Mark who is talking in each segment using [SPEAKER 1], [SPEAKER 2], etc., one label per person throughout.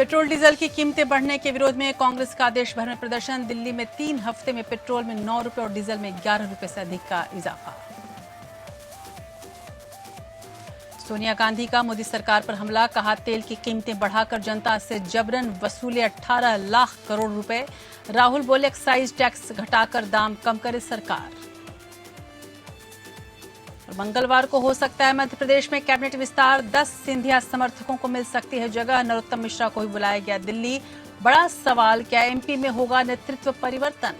[SPEAKER 1] Petrol diesel की कीमतें बढ़ने के विरोध में कांग्रेस का देश भर में प्रदर्शन। दिल्ली में 3 हफ्ते में पेट्रोल में 9 रुपए और डीजल में 11 रुपए से अधिक का इजाफा। सोनिया गांधी का मोदी सरकार पर हमला, कहा तेल की कीमतें बढ़ाकर जनता से जबरन वसूले 18 लाख करोड़ रुपए। राहुल बोले एक्साइज टैक्स घटाकर दाम कम करे सरकार। मंगलवार को हो सकता है मध्य प्रदेश में कैबिनेट विस्तार, 10 सिंधिया समर्थकों को मिल सकती है जगह। नरोत्तम मिश्रा को भी बुलाया गया दिल्ली। बड़ा सवाल, क्या एमपी में होगा नेतृत्व परिवर्तन?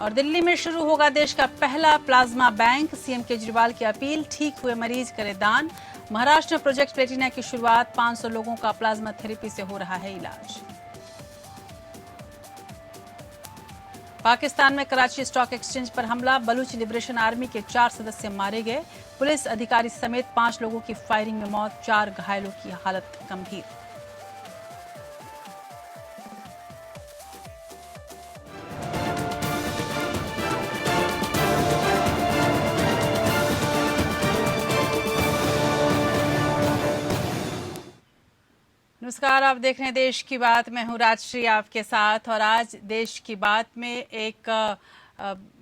[SPEAKER 1] और दिल्ली में शुरू होगा देश का पहला प्लाज्मा बैंक, सीएम केजरीवाल की अपील, ठीक हुए मरीज करे दान। महाराष्ट्र में प्रोजेक्ट प्लेटिना की शुरुआत, 500 लोगों का प्लाज्मा थेरेपी से हो रहा है इलाज। पाकिस्तान में कराची स्टॉक एक्सचेंज पर हमला, बलूच लिबरेशन आर्मी के 4 सदस्य मारे गए। पुलिस अधिकारी समेत 5 लोगों की फायरिंग में मौत, 4 घायलों की हालत गंभीर। नमस्कार, आप देख रहे हैं देश की बात। मैं हूं राजश्री आपके साथ। और आज देश की बात में एक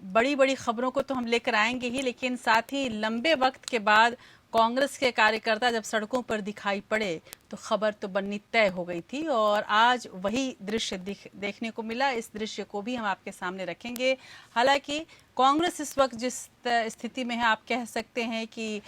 [SPEAKER 1] बड़ी बड़ी खबरों को तो हम लेकर आएंगे ही, लेकिन साथ ही लंबे वक्त के बाद कांग्रेस के कार्यकर्ता जब सड़कों पर दिखाई पड़े तो खबर तो बननी तय हो गई थी। और आज वही दृश्य देखने को मिला। इस दृश्य को भी हम आपके सामने रखेंगे। हालांकि कांग्रेस इस वक्त जिस स्थिति में है, आप कह सकते हैं कि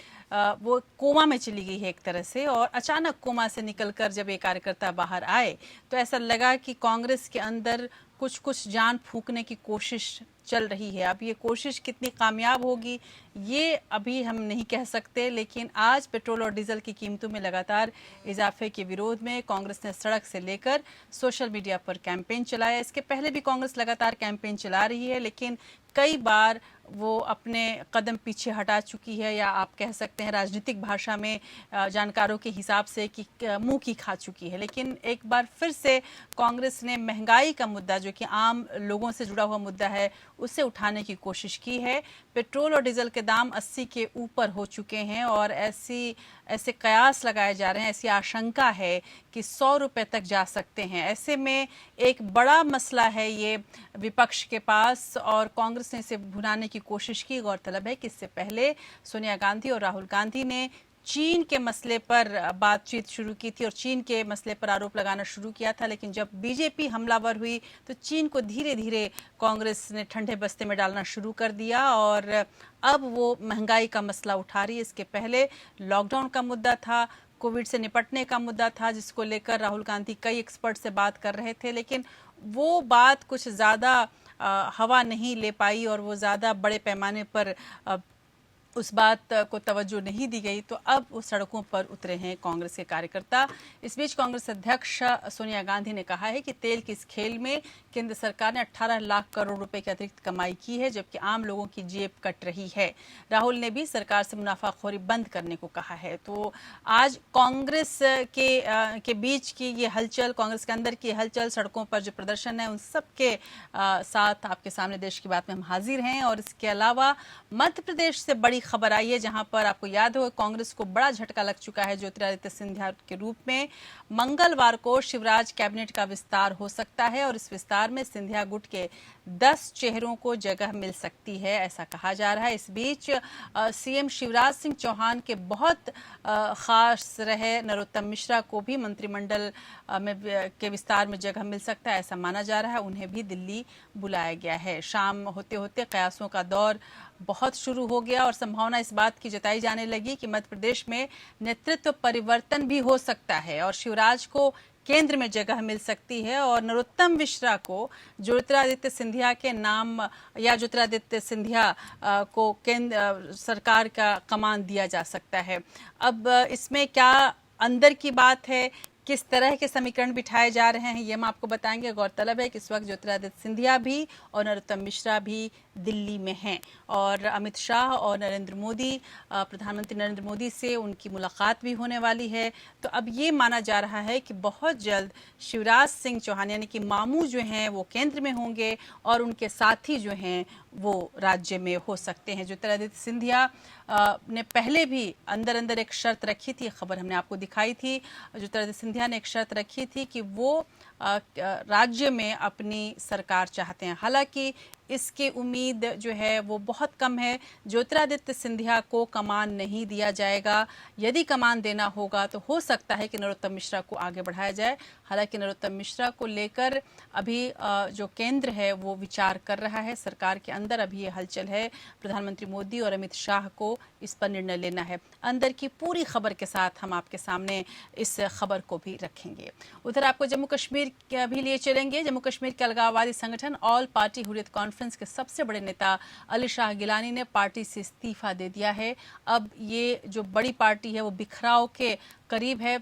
[SPEAKER 1] वो कोमा में चली गई है एक तरह से। और अचानक कोमा से निकलकर जब ये कार्यकर्ता बाहर आए तो ऐसा लगा कि कांग्रेस के अंदर कुछ जान फूंकने की कोशिश चल रही है। अब ये कोशिश कितनी कामयाब होगी ये अभी हम नहीं कह सकते, लेकिन आज पेट्रोल और डीजल की कीमतों में लगातार इजाफे के विरोध में कांग्रेस ने सड़क से लेकर सोशल मीडिया पर कैंपेन चलाया। इसके पहले भी कांग्रेस लगातार कैंपेन चला रही है, लेकिन कई बार वो अपने कदम पीछे हटा चुकी है, या आप कह सकते हैं राजनीतिक भाषा में जानकारों के हिसाब से कि मुंह की खा चुकी है। लेकिन एक बार फिर से कांग्रेस ने महंगाई का मुद्दा, जो कि आम लोगों से जुड़ा हुआ मुद्दा है, उसे उठाने की कोशिश की है। पेट्रोल और डीजल के दाम 80 के ऊपर हो चुके हैं और ऐसे कयास लगाए जा रहे हैं, ऐसी आशंका है कि 100 रुपए तक जा सकते हैं। ऐसे में एक बड़ा मसला है ये विपक्ष के पास, और कांग्रेस ने इसे भुनाने की कोशिश की। गौरतलब है कि इससे पहले सोनिया गांधी और राहुल गांधी ने चीन के मसले पर बातचीत शुरू की थी और चीन के मसले पर आरोप लगाना शुरू किया था। लेकिन जब बीजेपी हमलावर हुई तो चीन को धीरे धीरे कांग्रेस ने ठंडे बस्ते में डालना शुरू कर दिया और अब वो महंगाई का मसला उठा रही है। इसके पहले लॉकडाउन का मुद्दा था, कोविड से निपटने का मुद्दा था, जिसको लेकर राहुल गांधी कई एक्सपर्ट से बात कर रहे थे, लेकिन वो बात कुछ ज़्यादा हवा नहीं ले पाई और वो ज़्यादा बड़े पैमाने पर उस बात को तवज्जो नहीं दी गई। तो अब वो सड़कों पर उतरे हैं कांग्रेस के कार्यकर्ता। इस बीच कांग्रेस अध्यक्ष सोनिया गांधी ने कहा है कि तेल के इस खेल में केंद्र सरकार ने 18 लाख करोड़ रुपए की अतिरिक्त कमाई की है, जबकि आम लोगों की जेब कट रही है। राहुल ने भी सरकार से मुनाफाखोरी बंद करने को कहा है। तो आज कांग्रेस के बीच की ये हलचल, कांग्रेस के अंदर की हलचल, सड़कों पर जो प्रदर्शन है, उन सब के साथ आपके सामने देश की बात में हम हाजिर हैं। और इसके अलावा मध्य प्रदेश से बड़ी खबर आई है, जहां पर आपको याद हो कांग्रेस को बड़ा झटका लग चुका है ज्योतिरादित्य सिंधिया के रूप में। मंगलवार को शिवराज कैबिनेट का विस्तार हो सकता है और इस विस्तार में सिंधिया गुट के 10 चेहरों को जगह मिल सकती है, ऐसा कहा जा रहा है। इस बीच सीएम शिवराज सिंह चौहान के बहुत खास रहे नरोत्तम मिश्रा को भी मंत्रिमंडल के विस्तार में जगह मिल सकता है, ऐसा माना जा रहा है। उन्हें भी दिल्ली बुलाया गया है। शाम होते होते कयासों का दौर बहुत शुरू हो गया और संभावना इस बात की जताई जाने लगी कि मध्य प्रदेश में नेतृत्व परिवर्तन भी हो सकता है और शिवराज को केंद्र में जगह मिल सकती है और नरोत्तम मिश्रा को ज्योतिरादित्य सिंधिया के नाम, या ज्योतिरादित्य सिंधिया को केंद्र सरकार का कमान दिया जा सकता है। अब इसमें क्या अंदर की बात है, किस तरह के समीकरण बिठाए जा रहे हैं, ये हम आपको बताएंगे। गौरतलब है कि इस वक्त ज्योतिरादित्य सिंधिया भी और नरोत्तम मिश्रा भी दिल्ली में हैं और अमित शाह और नरेंद्र मोदी, प्रधानमंत्री नरेंद्र मोदी से उनकी मुलाकात भी होने वाली है। तो अब ये माना जा रहा है कि बहुत जल्द शिवराज सिंह चौहान यानी कि मामू जो हैं वो केंद्र में होंगे और उनके साथी जो हैं वो राज्य में हो सकते हैं। ज्योतिरादित्य सिंधिया ने पहले भी अंदर अंदर एक शर्त रखी थी, खबर हमने आपको दिखाई थी। ज्योतिरादित्य सिंधिया ने एक शर्त रखी थी कि वो राज्य में अपनी सरकार चाहते हैं। हालांकि इसकी उम्मीद जो है वो बहुत कम है। ज्योतिरादित्य सिंधिया को कमान नहीं दिया जाएगा। यदि कमान देना होगा तो हो सकता है कि नरोत्तम मिश्रा को आगे बढ़ाया जाए। हालांकि नरोत्तम मिश्रा को लेकर अभी जो केंद्र है वो विचार कर रहा है। सरकार के अंदर अभी ये हलचल है। प्रधानमंत्री मोदी और अमित शाह को इस पर निर्णय लेना है। अंदर की पूरी खबर के साथ हम आपके सामने इस खबर को भी रखेंगे। उधर आपको जम्मू कश्मीर भी लिए चलेंगे। जम्मू कश्मीर के अलगाववादी संगठन ऑल पार्टी हुर्रियत कॉन्फ्रेंस के सबसे बड़े नेता अली शाह गिलानी ने पार्टी से इस्तीफा दे दिया है। अब ये जो बड़ी पार्टी है वो बिखराव के करीब है।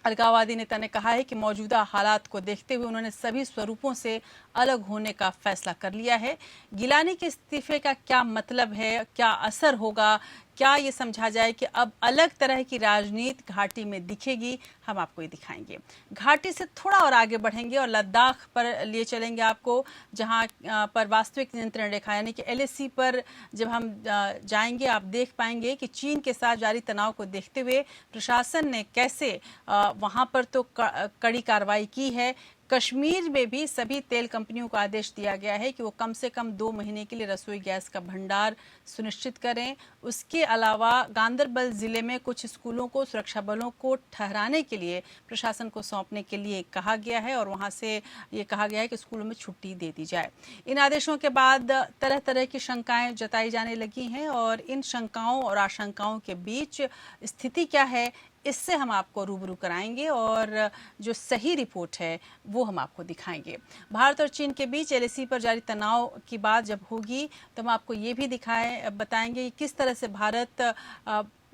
[SPEAKER 1] अलगाववादी नेता ने कहा है कि मौजूदा हालात को देखते हुए उन्होंने सभी स्वरूपों से अलग होने का फैसला कर लिया है। गिलानी के इस्तीफे का क्या मतलब है, क्या असर होगा, क्या ये समझा जाए कि अब अलग तरह की राजनीति घाटी में दिखेगी, हम आपको ये दिखाएंगे। घाटी से थोड़ा और आगे बढ़ेंगे और लद्दाख पर लिए चलेंगे आपको, जहां पर वास्तविक नियंत्रण रेखा यानी कि LAC पर जब हम जाएंगे आप देख पाएंगे कि चीन के साथ जारी तनाव को देखते हुए प्रशासन ने कैसे वहां पर तो कड़ी कार्रवाई की है। कश्मीर में भी सभी तेल कंपनियों को आदेश दिया गया है कि वो कम से कम 2 महीने के लिए रसोई गैस का भंडार सुनिश्चित करें। उसके अलावा गांदरबल जिले में कुछ स्कूलों को सुरक्षा बलों को ठहराने के लिए प्रशासन को सौंपने के लिए कहा गया है और वहां से ये कहा गया है कि स्कूलों में छुट्टी दे दी जाए। इन आदेशों के बाद तरह तरह की शंकाएं जताई जाने लगी हैं और इन शंकाओं और आशंकाओं के बीच स्थिति क्या है, इससे हम आपको रूबरू कराएंगे और जो सही रिपोर्ट है वो हम आपको दिखाएंगे। भारत और चीन के बीच LAC पर जारी तनाव की बात जब होगी तो हम आपको ये भी बताएंगे कि किस तरह से भारत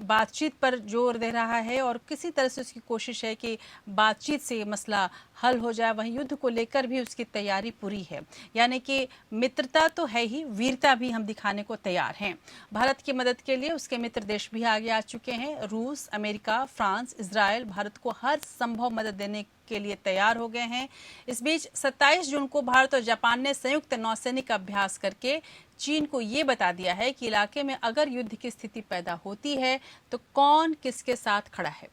[SPEAKER 1] बातचीत पर जोर दे रहा है और किसी तरह से उसकी कोशिश है कि बातचीत से ये मसला हल हो जाए। वहीं युद्ध को लेकर भी उसकी तैयारी पूरी है, यानी कि मित्रता तो है ही, वीरता भी हम दिखाने को तैयार हैं। भारत की मदद के लिए उसके मित्र देश भी आगे आ चुके हैं। रूस, अमेरिका, फ्रांस, इजराइल भारत को हर संभव मदद देने के लिए तैयार हो गए हैं। इस बीच 27 जून को भारत और जापान ने संयुक्त नौसैनिक अभ्यास करके चीन को ये बता दिया है कि इलाके में अगर युद्ध की स्थिति पैदा होती है तो कौन किसके साथ खड़ा है।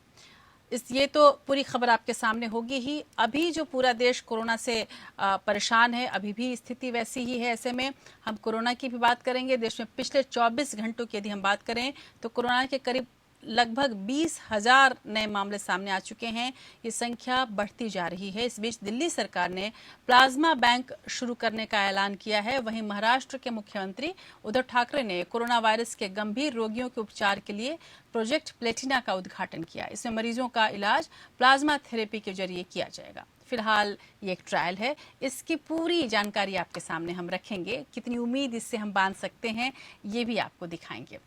[SPEAKER 1] ये तो पूरी खबर आपके सामने होगी ही। अभी जो पूरा देश कोरोना से परेशान है, अभी भी स्थिति वैसी ही है। ऐसे में हम कोरोना की भी बात करेंगे। देश में पिछले 24 घंटों की यदि हम बात करें तो कोरोना के करीब लगभग 20,000 नए मामले सामने आ चुके हैं। ये संख्या बढ़ती जा रही है। इस बीच दिल्ली सरकार ने प्लाज्मा बैंक शुरू करने का ऐलान किया है। वहीं महाराष्ट्र के मुख्यमंत्री उद्धव ठाकरे ने कोरोना वायरस के गंभीर रोगियों के उपचार के लिए प्रोजेक्ट प्लेटिना का उद्घाटन किया। इसमें मरीजों का इलाज प्लाज्मा थेरेपी के जरिए किया जाएगा। फिलहाल ये एक ट्रायल है। इसकी पूरी जानकारी आपके सामने हम रखेंगे। कितनी उम्मीद इससे हम बांध सकते हैं ये भी आपको दिखाएंगे।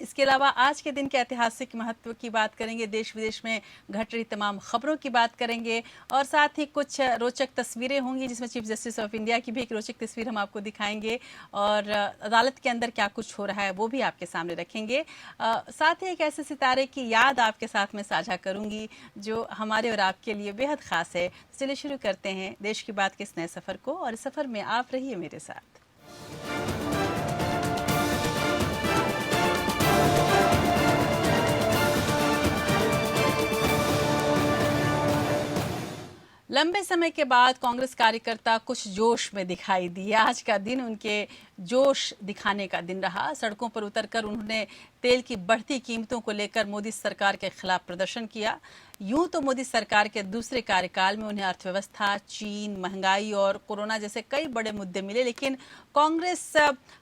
[SPEAKER 1] इसके अलावा आज के दिन के ऐतिहासिक महत्व की बात करेंगे, देश विदेश में घट रही तमाम खबरों की बात करेंगे और साथ ही कुछ रोचक तस्वीरें होंगी जिसमें चीफ जस्टिस ऑफ इंडिया की भी एक रोचक तस्वीर हम आपको दिखाएंगे और अदालत के अंदर क्या कुछ हो रहा है वो भी आपके सामने रखेंगे। साथ ही एक ऐसे सितारे की याद आपके साथ में साझा करूंगी जो हमारे और आपके लिए बेहद खास है। चलिए शुरू करते हैं देश की बात के इस नए सफर को और इस सफर में आप रहिए मेरे साथ। लंबे समय के बाद कांग्रेस कार्यकर्ता कुछ जोश में दिखाई दिए। आज का दिन उनके जोश दिखाने का दिन रहा। सड़कों पर उतरकर उन्होंने तेल की बढ़ती कीमतों को लेकर मोदी सरकार के खिलाफ प्रदर्शन किया। यूं तो मोदी सरकार के दूसरे कार्यकाल में उन्हें अर्थव्यवस्था, चीन, महंगाई और कोरोना जैसे कई बड़े मुद्दे मिले, लेकिन कांग्रेस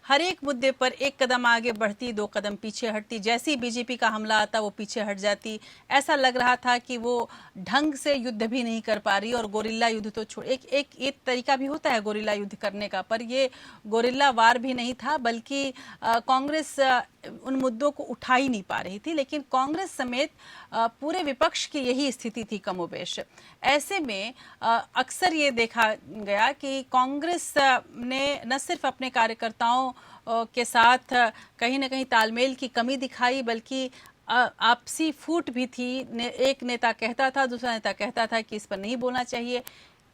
[SPEAKER 1] हर एक मुद्दे पर एक कदम आगे बढ़ती, 2 कदम पीछे हटती। जैसे ही बीजेपी का हमला आता वो पीछे हट जाती। ऐसा लग रहा था कि वो ढंग से युद्ध भी नहीं कर पा रही और गोरिल्ला युद्ध तो छोड़, एक तरीका भी होता है गोरिल्ला युद्ध करने का, पर ये गोरिल्ला वार भी नहीं था, बल्कि कांग्रेस उन मुद्दों को उठा ही नहीं पा रही थी। लेकिन कांग्रेस समेत पूरे विपक्ष की यही स्थिति थी कमोबेश। ऐसे में अक्सर ये देखा गया कि कांग्रेस ने न सिर्फ अपने कार्यकर्ताओं के साथ कहीं ना कहीं तालमेल की कमी दिखाई, बल्कि आपसी फूट भी थी। एक नेता कहता था, दूसरा नेता कहता था कि इस पर नहीं बोलना चाहिए।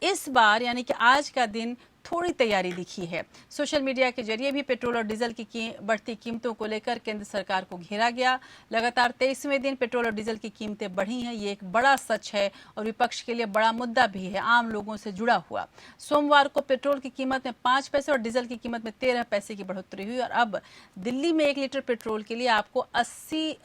[SPEAKER 1] इस बार यानी कि आज का दिन थोड़ी तैयारी दिखी है। सोशल मीडिया के जरिए भी पेट्रोल और डीजल की बढ़ती कीमतों को लेकर केंद्र सरकार को घेरा गया। लगातार 23वें दिन पेट्रोल और डीजल की कीमतें बढ़ी हैं, ये एक बड़ा सच है और विपक्ष के लिए बड़ा मुद्दा भी है, आम लोगों से जुड़ा हुआ। सोमवार को पेट्रोल की कीमत में 5 पैसे और डीजल की कीमत में 13 पैसे की बढ़ोतरी हुई और अब दिल्ली में 1 लीटर पेट्रोल के लिए आपको 80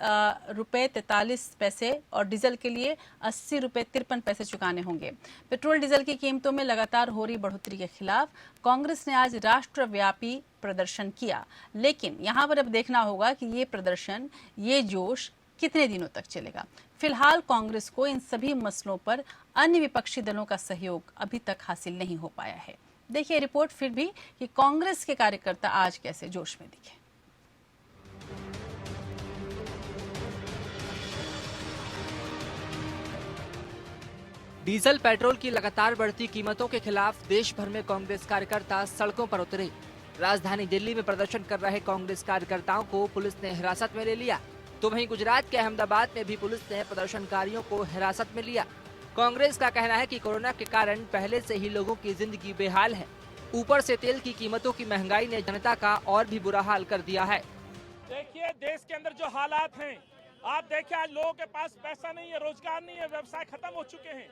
[SPEAKER 1] रुपये 43 पैसे और डीजल के लिए 80 रुपये 53 पैसे चुकाने होंगे। पेट्रोल डीजल की कीमतों में लगातार हो रही बढ़ोतरी के खिलाफ कांग्रेस ने आज राष्ट्रव्यापी प्रदर्शन किया, लेकिन यहां पर अब देखना होगा कि ये प्रदर्शन, ये जोश कितने दिनों तक चलेगा। फिलहाल कांग्रेस को इन सभी मसलों पर अन्य विपक्षी दलों का सहयोग अभी तक हासिल नहीं हो पाया है। देखिए रिपोर्ट फिर भी कि कांग्रेस के कार्यकर्ता आज कैसे जोश में दिखे।
[SPEAKER 2] डीजल पेट्रोल की लगातार बढ़ती कीमतों के खिलाफ देश भर में कांग्रेस कार्यकर्ता सड़कों पर उतरे। राजधानी दिल्ली में प्रदर्शन कर रहे कांग्रेस कार्यकर्ताओं को पुलिस ने हिरासत में ले लिया, तो वहीं गुजरात के अहमदाबाद में भी पुलिस ने प्रदर्शनकारियों को हिरासत में लिया। कांग्रेस का कहना है कि कोरोना के कारण पहले से ही लोगों की जिंदगी बेहाल है, ऊपर से तेल की कीमतों की महंगाई ने जनता का और भी बुरा हाल कर दिया है।
[SPEAKER 3] देखिए देश के अंदर जो हालात हैं, आप देखिए आज लोगों के पास पैसा नहीं है, रोजगार नहीं है, व्यवसाय खत्म हो चुके हैं।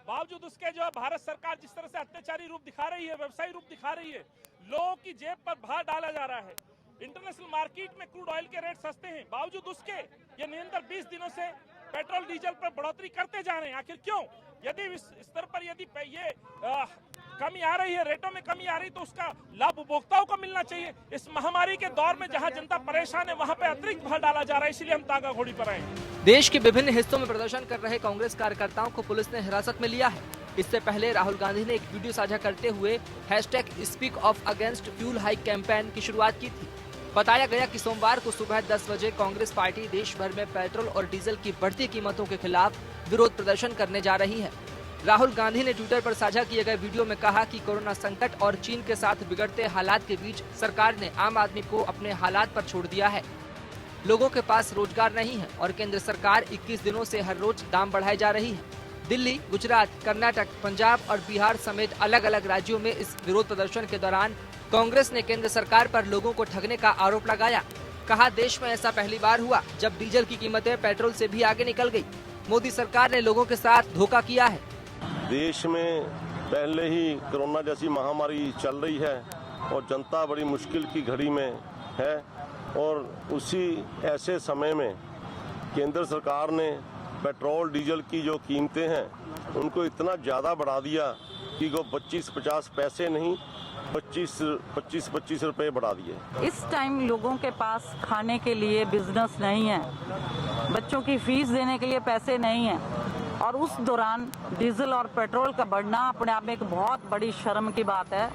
[SPEAKER 3] बावजूद उसके जो भारत सरकार जिस तरह से अत्याचारी रूप दिखा रही है, व्यवसायी रूप दिखा रही है, लोगों की जेब पर भार डाला जा रहा है। इंटरनेशनल मार्केट में क्रूड ऑयल के रेट सस्ते हैं, बावजूद उसके ये निरंतर 20 दिनों से पेट्रोल डीजल पर बढ़ोतरी करते जा रहे हैं। आखिर क्यों? यदि इस स्तर पर यदि ये कमी आ रही है, रेटों में कमी आ रही, तो उसका लाभ उपभोक्ताओं को मिलना चाहिए। इस महामारी के दौर में जहां जनता परेशान है, वहां पे अतिरिक्त भार डाला जा रहा है, इसलिए हम तागा घोड़ी पर आए।
[SPEAKER 2] देश के विभिन्न हिस्सों में प्रदर्शन कर रहे कांग्रेस कार्यकर्ताओं को पुलिस ने हिरासत में लिया है। इससे पहले राहुल गांधी ने एक वीडियो साझा करते हुए #speak of against fuel hike campaign की शुरुआत की थी। बताया गया कि सोमवार को सुबह 10 बजे कांग्रेस पार्टी देश भर में पेट्रोल और डीजल की बढ़ती कीमतों के खिलाफ विरोध प्रदर्शन करने जा रही है। राहुल गांधी ने ट्विटर पर साझा किए गए वीडियो में कहा कि कोरोना संकट और चीन के साथ बिगड़ते हालात के बीच सरकार ने आम आदमी को अपने हालात पर छोड़ दिया है। लोगों के पास रोजगार नहीं है और केंद्र सरकार 21 दिनों से हर रोज दाम बढ़ाई जा रही है। दिल्ली, गुजरात, कर्नाटक, पंजाब और बिहार समेत अलग अलग राज्यों में इस विरोध प्रदर्शन के दौरान कांग्रेस ने केंद्र सरकार पर लोगों को ठगने का आरोप लगाया। कहा देश में ऐसा पहली बार हुआ जब डीजल की कीमतें पेट्रोल से भी आगे निकल गई। मोदी सरकार ने लोगों के साथ धोखा किया है।
[SPEAKER 4] देश में पहले ही कोरोना जैसी महामारी चल रही है और जनता बड़ी मुश्किल की घड़ी में है और उसी ऐसे समय में केंद्र सरकार ने पेट्रोल डीजल की जो कीमतें हैं उनको इतना ज़्यादा बढ़ा दिया कि वो 25-50 पैसे नहीं 25 रुपए बढ़ा दिए।
[SPEAKER 5] इस टाइम लोगों के पास खाने के लिए बिजनेस नहीं है, बच्चों की फीस देने के लिए पैसे नहीं है और उस दौरान डीजल और पेट्रोल का बढ़ना अपने आप में एक बहुत बड़ी शर्म की बात है।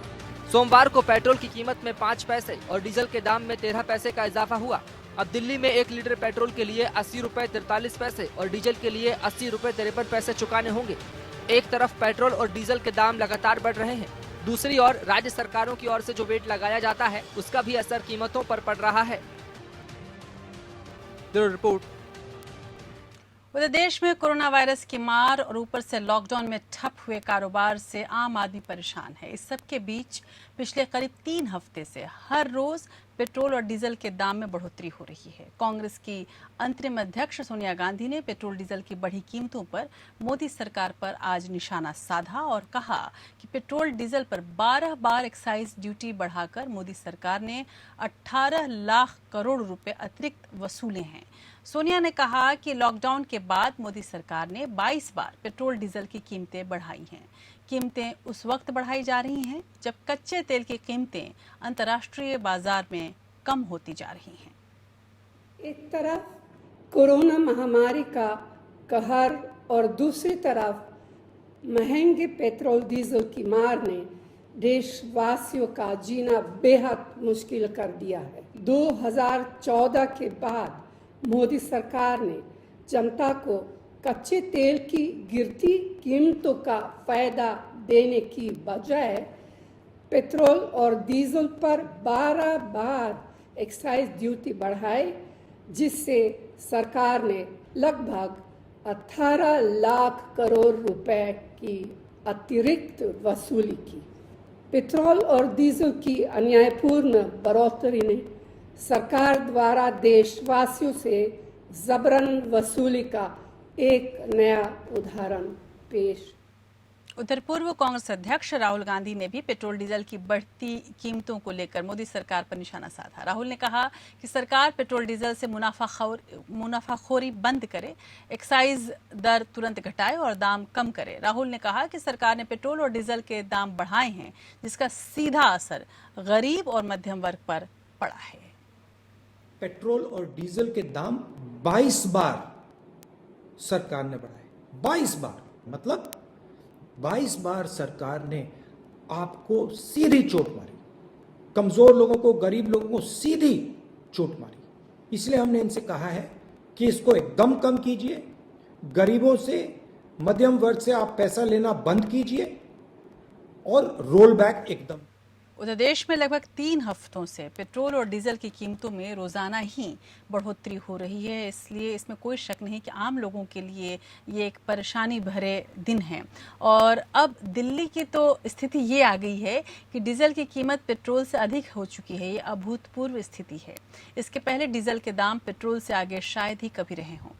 [SPEAKER 2] सोमवार को पेट्रोल की कीमत में 5 पैसे और डीजल के दाम में 13 पैसे का इजाफा हुआ। अब दिल्ली में 1 लीटर पेट्रोल के लिए 80 रुपए 43 पैसे और डीजल के लिए 80 रुपए 53 पैसे चुकाने होंगे। एक तरफ पेट्रोल और डीजल के दाम लगातार बढ़ रहे हैं, दूसरी ओर राज्य सरकारों की ओर से जो वेट लगाया जाता है उसका भी असर कीमतों पर पड़ रहा है। Bureau report.
[SPEAKER 1] उधर देश में कोरोना वायरस की मार और ऊपर से लॉकडाउन में ठप हुए कारोबार से आम आदमी परेशान है। इस सब के बीच पिछले करीब 3 हफ्ते से हर रोज पेट्रोल और डीजल के दाम में बढ़ोतरी हो रही है। कांग्रेस की अंतरिम अध्यक्ष सोनिया गांधी ने पेट्रोल डीजल की बढ़ी कीमतों पर मोदी सरकार पर आज निशाना साधा और कहा कि पेट्रोल डीजल पर 12 बार एक्साइज ड्यूटी बढ़ाकर मोदी सरकार ने 18 लाख करोड़ रुपए अतिरिक्त वसूले हैं। सोनिया ने कहा कि लॉकडाउन के बाद मोदी सरकार ने 22 बार पेट्रोल डीजल की कीमतें बढ़ाई हैं। कीमतें उस वक्त बढ़ाई जा रही हैं जब कच्चे तेल की कीमतें अंतर्राष्ट्रीय बाजार में कम होती जा रही हैं।
[SPEAKER 6] एक तरफ कोरोना महामारी का कहर और दूसरी तरफ महंगे पेट्रोल डीजल की मार ने देशवासियों का जीना बेहद मुश्किल कर दिया है। 2014 के बाद मोदी सरकार ने जनता को कच्चे तेल की गिरती कीमतों का फायदा देने की बजाय पेट्रोल और डीजल पर 12 बार एक्साइज ड्यूटी बढ़ाई, जिससे सरकार ने लगभग 18 लाख करोड़ रुपए की अतिरिक्त वसूली की। पेट्रोल और डीजल की अन्यायपूर्ण बढ़ोतरी ने सरकार द्वारा देशवासियों से जबरन वसूली का एक नया उदाहरण पेश।
[SPEAKER 1] उधर पूर्व कांग्रेस अध्यक्ष राहुल गांधी ने भी पेट्रोल डीजल की बढ़ती कीमतों को लेकर मोदी सरकार पर निशाना साधा। राहुल ने कहा कि सरकार पेट्रोल डीजल से मुनाफाखोरी बंद करे, एक्साइज दर तुरंत घटाए और दाम कम करे। राहुल ने कहा कि सरकार ने पेट्रोल और डीजल के दाम बढ़ाए हैं, जिसका सीधा असर गरीब और मध्यम वर्ग पर पड़ा है।
[SPEAKER 7] पेट्रोल और डीजल के दाम 22 बार सरकार ने बढ़ाए, 22 बार, मतलब 22 बार सरकार ने आपको सीधी चोट मारी, कमजोर लोगों को, गरीब लोगों को सीधी चोट मारी। इसलिए हमने इनसे कहा है कि इसको एकदम कम कीजिए, गरीबों से, मध्यम वर्ग से आप पैसा लेना बंद कीजिए और रोल बैक एकदम।
[SPEAKER 1] उधर देश में लगभग 3 हफ्तों से पेट्रोल और डीजल की कीमतों में रोजाना ही बढ़ोतरी हो रही है, इसलिए इसमें कोई शक नहीं कि आम लोगों के लिए ये एक परेशानी भरे दिन है। और अब दिल्ली की तो स्थिति ये आ गई है कि डीजल की कीमत पेट्रोल से अधिक हो चुकी है। ये अभूतपूर्व स्थिति है। इसके पहले डीजल के दाम पेट्रोल से आगे शायद ही कभी रहे हों।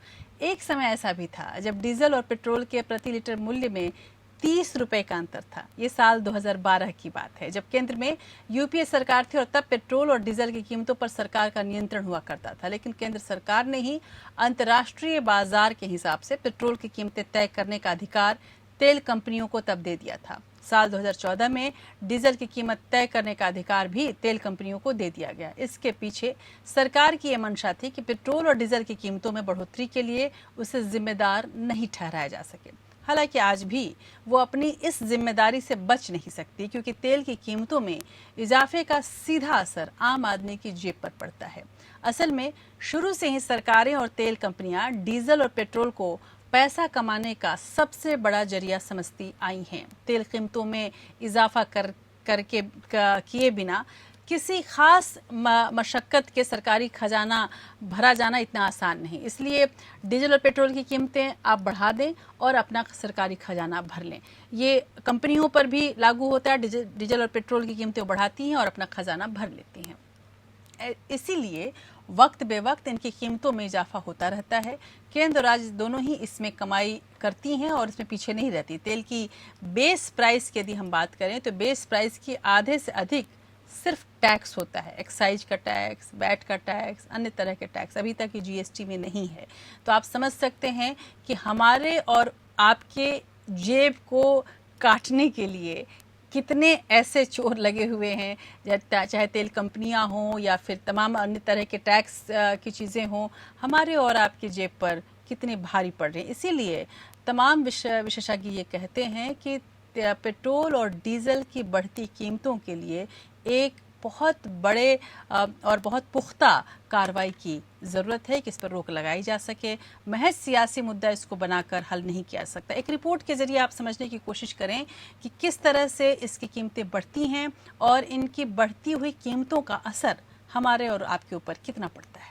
[SPEAKER 1] एक समय ऐसा भी था जब डीजल और पेट्रोल के प्रति लीटर मूल्य में 30 रुपए का अंतर था। ये साल 2012 की बात है, जब केंद्र में यूपीए सरकार थी और तब पेट्रोल और डीजल की कीमतों पर सरकार का नियंत्रण हुआ करता था। लेकिन केंद्र सरकार ने ही अंतर्राष्ट्रीय बाजार के हिसाब से पेट्रोल की कीमतें तय करने का अधिकार तेल कंपनियों को तब दे दिया था। साल 2014 में डीजल की कीमत तय करने का अधिकार भी तेल कंपनियों को दे दिया गया। इसके पीछे सरकार की यह मंशा थी कि पेट्रोल और डीजल की कीमतों में बढ़ोतरी के लिए उसे जिम्मेदार नहीं ठहराया जा सके। हालांकि आज भी वो अपनी इस जिम्मेदारी से बच नहीं सकती, क्योंकि तेल की कीमतों में इजाफे का सीधा असर आम आदमी की जेब पर पड़ता है। असल में शुरू से ही सरकारें और तेल कंपनियां डीजल और पेट्रोल को पैसा कमाने का सबसे बड़ा जरिया समझती आई हैं। तेल कीमतों में इजाफा करके किए बिना किसी खास मशक्कत के सरकारी खजाना भरा जाना इतना आसान नहीं। इसलिए डीजल और पेट्रोल की कीमतें आप बढ़ा दें और अपना सरकारी खजाना भर लें। ये कंपनियों पर भी लागू होता है। डीजल और पेट्रोल की कीमतें बढ़ाती हैं और अपना खजाना भर लेती हैं। इसीलिए वक्त बेवक्त इनकी कीमतों में इजाफा होता रहता है। केंद्र और राज्य दोनों ही इसमें कमाई करती हैं और इसमें पीछे नहीं रहती। तेल की बेस प्राइस की यदि हम बात करें तो बेस प्राइस की आधे से अधिक सिर्फ टैक्स होता है। एक्साइज का टैक्स, वैट का टैक्स, अन्य तरह के टैक्स अभी तक ये जीएसटी में नहीं है। तो आप समझ सकते हैं कि हमारे और आपके जेब को काटने के लिए कितने ऐसे चोर लगे हुए हैं, चाहे तेल कंपनियां हों या फिर तमाम अन्य तरह के टैक्स की चीज़ें हों, हमारे और आपकी जेब पर कितने भारी पड़ रहे हैं। इसीलिए तमाम विशेषज्ञ ये कहते हैं कि पेट्रोल और डीजल की बढ़ती कीमतों के लिए एक बहुत बड़े और बहुत पुख्ता कार्रवाई की ज़रूरत है कि इस पर रोक लगाई जा सके। महज सियासी मुद्दा इसको बनाकर हल नहीं किया जा सकता। एक रिपोर्ट के जरिए आप समझने की कोशिश करें कि किस तरह से इसकी कीमतें बढ़ती हैं और इनकी बढ़ती हुई कीमतों का असर हमारे और आपके ऊपर कितना पड़ता है।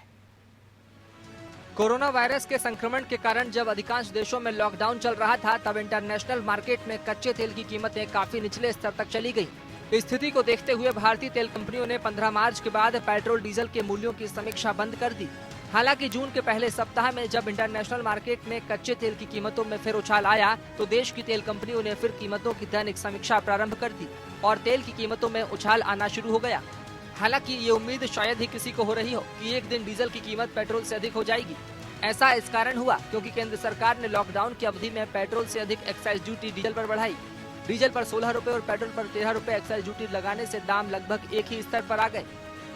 [SPEAKER 2] कोरोना वायरस के संक्रमण के कारण जब अधिकांश देशों में लॉकडाउन चल रहा था, तब इंटरनेशनल मार्केट में कच्चे तेल की कीमतें काफी निचले स्तर तक चली गई। इस स्थिति को देखते हुए भारतीय तेल कंपनियों ने 15 मार्च के बाद पेट्रोल डीजल के मूल्यों की समीक्षा बंद कर दी। हालांकि जून के पहले सप्ताह में जब इंटरनेशनल मार्केट में कच्चे तेल की कीमतों में फिर उछाल आया, तो देश की तेल कंपनियों ने फिर कीमतों की दैनिक समीक्षा प्रारंभ कर दी और तेल की कीमतों में उछाल आना शुरू हो गया। हालांकि ये उम्मीद शायद ही किसी को हो रही हो कि एक दिन डीजल की कीमत पेट्रोल से अधिक हो जाएगी। ऐसा इस कारण हुआ क्योंकि केंद्र सरकार ने लॉकडाउन की अवधि में पेट्रोल से अधिक एक्साइज ड्यूटी डीजल पर बढ़ाई। डीजल पर 16 रुपए और पेट्रोल पर 13 रुपए एक्साइज ड्यूटी लगाने से दाम लगभग एक ही स्तर पर आ गए।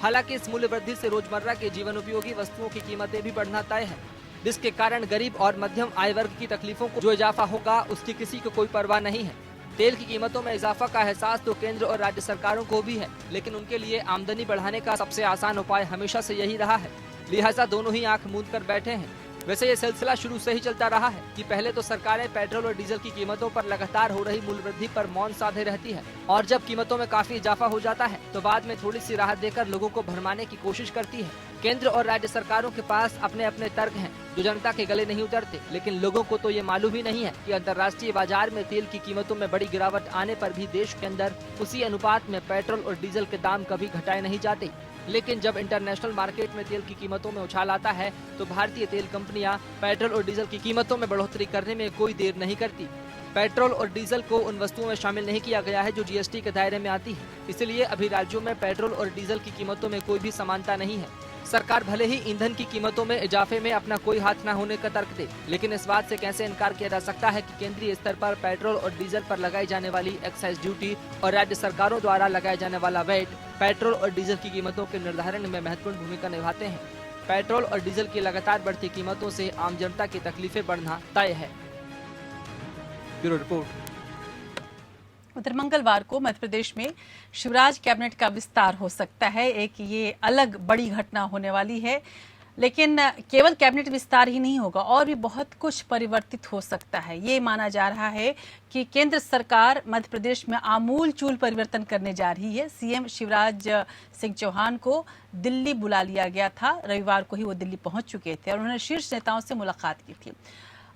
[SPEAKER 2] हालांकि इस मूल्य वृद्धि से रोजमर्रा के जीवन उपयोगी वस्तुओं की कीमतें भी बढ़ना तय है, जिसके कारण गरीब और मध्यम आय वर्ग की तकलीफों को जो इजाफा होगा उसकी किसी को कोई परवाह नहीं है। तेल की कीमतों में इजाफा का एहसास तो केंद्र और राज्य सरकारों को भी है, लेकिन उनके लिए आमदनी बढ़ाने का सबसे आसान उपाय हमेशा से यही रहा है। लिहाजा दोनों ही आंख मूंद कर बैठे हैं। वैसे ये सिलसिला शुरू से ही चलता रहा है कि पहले तो सरकारें पेट्रोल और डीजल की कीमतों पर लगातार हो रही मूल्य वृद्धि पर मौन साधे रहती है और जब कीमतों में काफी इजाफा हो जाता है तो बाद में थोड़ी सी राहत देकर लोगों को भरमाने की कोशिश करती है केंद्र और राज्य सरकारों के पास अपने अपने तर्क हैं जो जनता के गले नहीं उतरते, लेकिन लोगों को तो ये मालूम ही नहीं है कि अंतर्राष्ट्रीय बाजार में तेल की कीमतों में बड़ी गिरावट आने पर भी देश के अंदर उसी अनुपात में पेट्रोल और डीजल के दाम कभी घटाए नहीं जाते। लेकिन जब इंटरनेशनल मार्केट में तेल की कीमतों में उछाल आता है तो भारतीय तेल कंपनियां पेट्रोल और डीजल की कीमतों में बढ़ोतरी करने में कोई देर नहीं करती। पेट्रोल और डीजल को उन वस्तुओं में शामिल नहीं किया गया है जो जीएसटी के दायरे में आती है, इसलिए अभी राज्यों में पेट्रोल और डीजल की कीमतों में कोई भी समानता नहीं है। सरकार भले ही ईंधन की कीमतों में इजाफे में अपना कोई हाथ न होने का तर्क दे, लेकिन इस बात से कैसे इनकार किया जा सकता है कि केंद्रीय स्तर पर पेट्रोल और डीजल पर लगाई जाने वाली एक्साइज ड्यूटी और राज्य सरकारों द्वारा लगाया जाने वाला वैट पेट्रोल और डीजल की कीमतों के निर्धारण में महत्वपूर्ण भूमिका निभाते हैं। पेट्रोल और डीजल की लगातार बढ़ती कीमतों से आम जनता की तकलीफें बढ़ना तय है। Bureau report.
[SPEAKER 1] उधर मंगलवार को मध्य प्रदेश में शिवराज कैबिनेट का विस्तार हो सकता है। एक ये अलग बड़ी घटना होने वाली है, लेकिन केवल कैबिनेट विस्तार ही नहीं होगा, और भी बहुत कुछ परिवर्तित हो सकता है। ये माना जा रहा है कि केंद्र सरकार मध्य प्रदेश में आमूल चूल परिवर्तन करने जा रही है। सीएम शिवराज सिंह चौहान को दिल्ली बुला लिया गया था। रविवार को ही वो दिल्ली पहुंच चुके थे और उन्होंने शीर्ष नेताओं से मुलाकात की थी।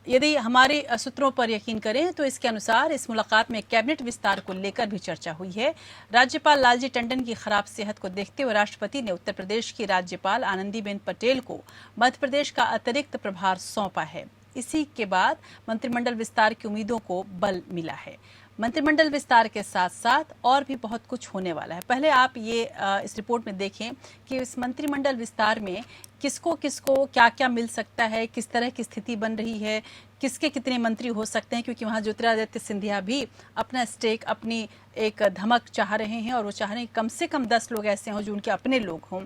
[SPEAKER 1] यदि हमारे सूत्रों पर यकीन करें तो इसके अनुसार इस मुलाकात में कैबिनेट विस्तार को लेकर भी चर्चा हुई है। राज्यपाल लालजी टंडन की खराब सेहत को देखते हुए राष्ट्रपति ने उत्तर प्रदेश की राज्यपाल आनंदीबेन पटेल को मध्य प्रदेश का अतिरिक्त प्रभार सौंपा है। इसी के बाद मंत्रिमंडल विस्तार की उम्मीदों को बल मिला है। मंत्रिमंडल विस्तार के साथ साथ और भी बहुत कुछ होने वाला है। पहले आप ये इस रिपोर्ट में देखें कि इस मंत्रिमंडल विस्तार में किसको किसको क्या क्या मिल सकता है, किस तरह की स्थिति बन रही है, किसके कितने मंत्री हो सकते हैं, क्योंकि वहाँ ज्योतिरादित्य सिंधिया भी अपना स्टेक, अपनी एक धमक चाह रहे हैं और वो चाह रहे हैं कम से कम 10 लोग ऐसे हों जो उनके अपने लोग हों।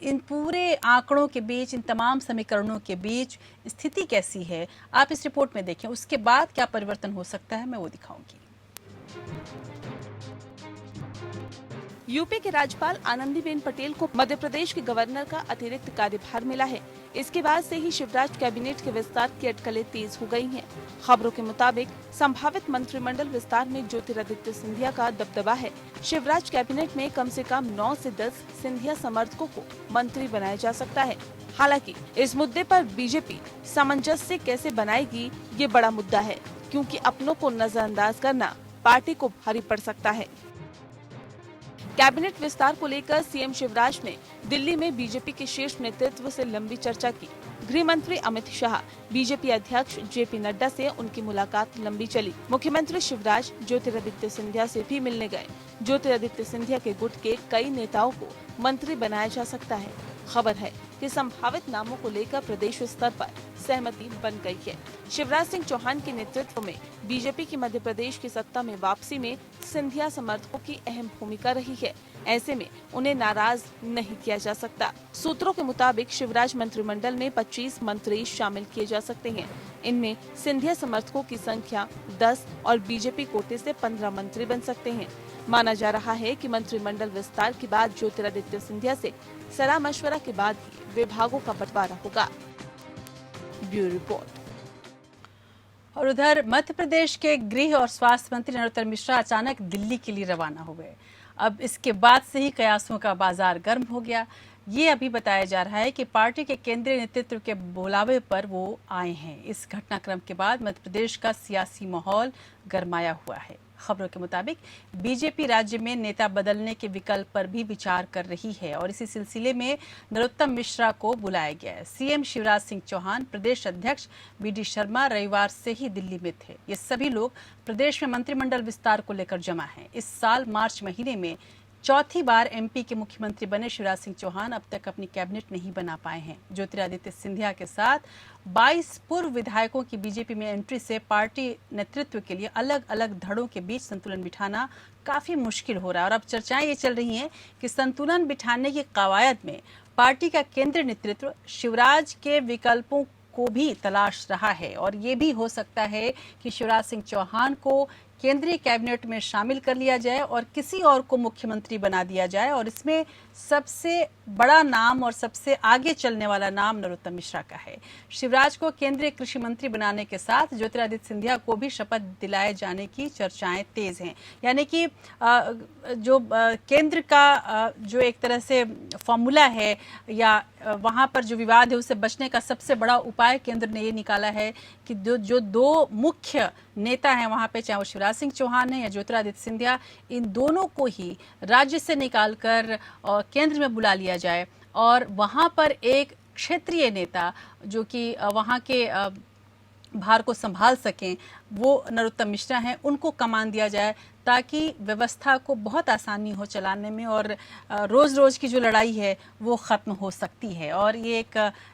[SPEAKER 1] इन पूरे आंकड़ों के बीच, इन तमाम समीकरणों के बीच स्थिति कैसी है, आप इस रिपोर्ट में देखें। उसके बाद क्या परिवर्तन हो सकता है, मैं वो दिखाऊंगी।
[SPEAKER 8] यूपी के राज्यपाल आनंदीबेन पटेल को मध्य प्रदेश के गवर्नर का अतिरिक्त कार्यभार मिला है। इसके बाद से ही शिवराज कैबिनेट के विस्तार की अटकलें तेज हो गई हैं। खबरों के मुताबिक संभावित मंत्रिमंडल विस्तार में ज्योतिरादित्य सिंधिया का दबदबा है। शिवराज कैबिनेट में कम से कम 9 से 10 सिंधिया समर्थकों को मंत्री बनाया जा सकता है। हालांकि इस मुद्दे पर बीजेपी सामंजस्य कैसे बनाएगी, ये बड़ा मुद्दा है, क्योंकि अपनों को नजरअंदाज करना पार्टी को भारी पड़ सकता है। कैबिनेट विस्तार को लेकर सीएम शिवराज ने दिल्ली में बीजेपी के शीर्ष नेतृत्व से लंबी चर्चा की। गृह मंत्री अमित शाह, बीजेपी अध्यक्ष जेपी नड्डा से उनकी मुलाकात लंबी चली। मुख्यमंत्री शिवराज ज्योतिरादित्य सिंधिया से भी मिलने गए। ज्योतिरादित्य सिंधिया के गुट के कई नेताओं को मंत्री बनाया जा सकता है। खबर है कि संभावित नामों को लेकर प्रदेश स्तर पर सहमति बन गई है। शिवराज सिंह चौहान के नेतृत्व में बीजेपी की मध्य प्रदेश की सत्ता में वापसी में सिंधिया समर्थकों की अहम भूमिका रही है। ऐसे में उन्हें नाराज नहीं किया जा सकता। सूत्रों के मुताबिक शिवराज मंत्रिमंडल में 25 मंत्री शामिल किए जा सकते हैं। इनमें सिंधिया समर्थकों की संख्या 10 और बीजेपी कोटे से 15 मंत्री बन सकते हैं। माना जा रहा है कि मंत्रिमंडल विस्तार के बाद ज्योतिरादित्य सिंधिया से सलाह मशवरा के बाद ही विभागों का बंटवारा होगा। Bureau report.
[SPEAKER 1] और उधर मध्य प्रदेश के गृह और स्वास्थ्य मंत्री नरोत्तम मिश्रा अचानक दिल्ली के लिए रवाना हो गए। अब इसके बाद से ही कयासों का बाजार गर्म हो गया। ये अभी बताया जा रहा है कि पार्टी के केंद्रीय नेतृत्व के बुलावे पर वो आए हैं। इस घटनाक्रम के बाद मध्य प्रदेश का सियासी माहौल गरमाया हुआ है। खबरों के मुताबिक बीजेपी राज्य में नेता बदलने के विकल्प पर भी विचार कर रही है और इसी सिलसिले में नरोत्तम मिश्रा को बुलाया गया है। सीएम शिवराज सिंह चौहान, प्रदेश अध्यक्ष बीडी शर्मा रविवार से ही दिल्ली में थे। ये सभी लोग प्रदेश में मंत्रिमंडल विस्तार को लेकर जमा हैं। इस साल मार्च महीने में चौथी बार एमपी के मुख्यमंत्री बने शिवराज सिंह चौहान अब तक अपनी कैबिनेट नहीं बना पाए हैं। ज्योतिरादित्य सिंधिया के साथ 22 पूर्व विधायकों की बीजेपी में एंट्री से पार्टी नेतृत्व के लिए अलग अलग धड़ों के बीच संतुलन बिठाना काफी मुश्किल हो रहा है। और अब चर्चाएं ये चल रही हैं कि संतुलन बिठाने की कवायद में पार्टी का केंद्रीय नेतृत्व शिवराज के विकल्पों को भी तलाश रहा है और ये भी हो सकता है कि शिवराज सिंह चौहान को केंद्रीय कैबिनेट में शामिल कर लिया जाए और किसी और को मुख्यमंत्री बना दिया जाए। और इसमें सबसे बड़ा नाम और सबसे आगे चलने वाला नाम नरोत्तम मिश्रा का है। शिवराज को केंद्रीय कृषि मंत्री बनाने के साथ ज्योतिरादित्य सिंधिया को भी शपथ दिलाए जाने की चर्चाएं तेज हैं। यानी कि जो केंद्र का जो एक तरह से फॉर्मूला है या वहां पर जो विवाद है उससे बचने का सबसे बड़ा उपाय केंद्र ने ये निकाला है कि जो दो मुख्य नेता हैं वहां पे, चाहे वो शिवराज सिंह चौहान है या ज्योतिरादित्य सिंधिया, इन दोनों को ही राज्य से निकालकर केंद्र में बुला लिया जाए और वहां पर एक क्षेत्रीय नेता जो कि वहां के भार को संभाल सकें, वो नरोत्तम मिश्रा हैं, उनको कमान दिया जाए ताकि व्यवस्था को बहुत आसानी हो चलाने में और रोज रोज की जो लड़ाई है वो खत्म हो सकती है। और ये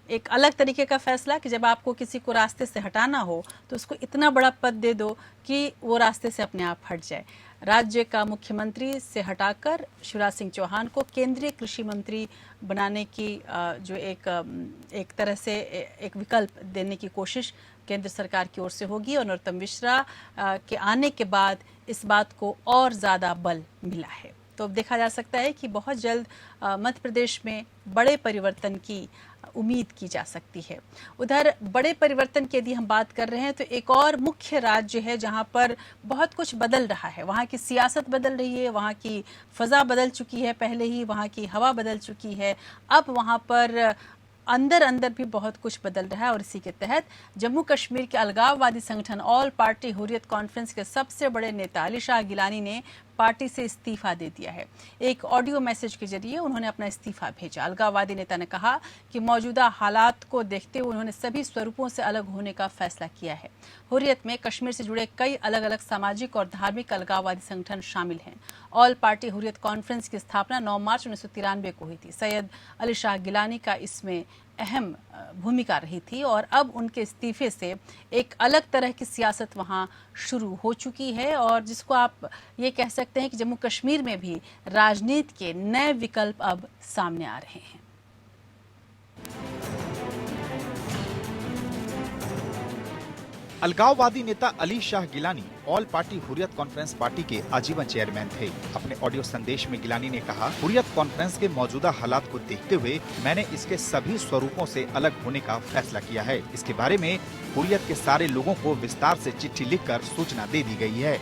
[SPEAKER 1] एक अलग तरीके का फैसला कि जब आपको किसी को रास्ते से हटाना हो तो उसको इतना बड़ा पद दे दो कि वो रास्ते से अपने आप हट जाए। राज्य का मुख्यमंत्री से हटाकर शिवराज सिंह चौहान को केंद्रीय कृषि मंत्री बनाने की जो एक तरह से एक विकल्प देने की कोशिश केंद्र सरकार की ओर से होगी और नरोत्तम मिश्रा के आने के बाद इस बात को और ज़्यादा बल मिला है। तो अब देखा जा सकता है कि बहुत जल्द मध्य प्रदेश में बड़े परिवर्तन की उम्मीद की जा सकती है। उधर बड़े परिवर्तन की यदि हम बात कर रहे हैं तो एक और मुख्य राज्य है जहां पर बहुत कुछ बदल रहा है। वहां की सियासत बदल रही है, वहां की फजा बदल चुकी है, पहले ही वहां की हवा बदल चुकी है, अब वहां पर अंदर भी बहुत कुछ बदल रहा है। और इसी के तहत जम्मू कश्मीर के अलगाववादी संगठन ऑल पार्टी हुर्रियत कॉन्फ्रेंस के सबसे बड़े नेता अली शाह गिलानी ने पार्टी से इस्तीफा दे दिया है। एक ऑडियो मैसेज के जरिए उन्होंने अपना इस्तीफा भेजा। अलगाववादी नेता ने कहा कि मौजूदा हालात को देखते हुए उन्होंने सभी स्वरूपों से अलग होने का फैसला किया है। हुर्रियत में कश्मीर से जुड़े कई अलग अलग सामाजिक और धार्मिक अलगाववादी संगठन शामिल हैं। ऑल पार्टी हुर्रियत कॉन्फ्रेंस की स्थापना 9 मार्च 1993 को हुई थी। सैयद अली शाह गिलानी का इसमें अहम भूमिका रही थी और अब उनके इस्तीफे से एक अलग तरह की सियासत वहां शुरू हो चुकी है और जिसको आप ये कह सकते हैं कि जम्मू कश्मीर में भी राजनीति के नए विकल्प अब सामने आ रहे हैं।
[SPEAKER 9] अलगाववादी नेता Ali Shah Geelani all party Hurriyat conference party के आजीवन चेयरमैन थे। अपने ऑडियो संदेश में गिलानी ने कहा, हुर्रियत कॉन्फ्रेंस के मौजूदा हालात को देखते हुए मैंने इसके सभी स्वरूपों से अलग होने का फैसला किया है। इसके बारे में हुर्रियत के सारे लोगों को विस्तार से चिट्ठी लिखकर सूचना दे दी गई है।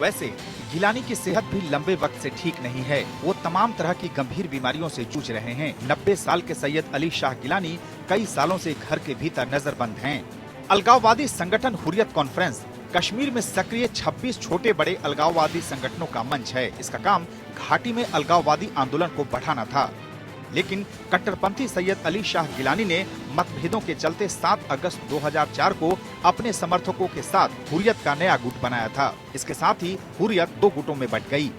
[SPEAKER 9] वैसे गिलानी की सेहत भी लंबे वक्त से ठीक नहीं है। वो तमाम तरह की गंभीर बीमारियों से जूझ रहे हैं। 90 साल के सैयद अली शाह गिलानी कई सालों से घर के भीतर नजरबंद हैं। अलगाववादी संगठन हुर्रियत कॉन्फ्रेंस कश्मीर में सक्रिय 26 छोटे बड़े अलगाववादी संगठनों का मंच है। इसका काम घाटी में अलगाववादी आंदोलन को बढ़ाना था, लेकिन कट्टरपंथी सैयद अली शाह गिलानी ने मतभेदों के चलते 7 अगस्त 2004 को अपने समर्थकों के साथ हुर्रियत का नया गुट बनाया था। इसके साथ ही हुर्रियत 2 गुटों में बंट गई।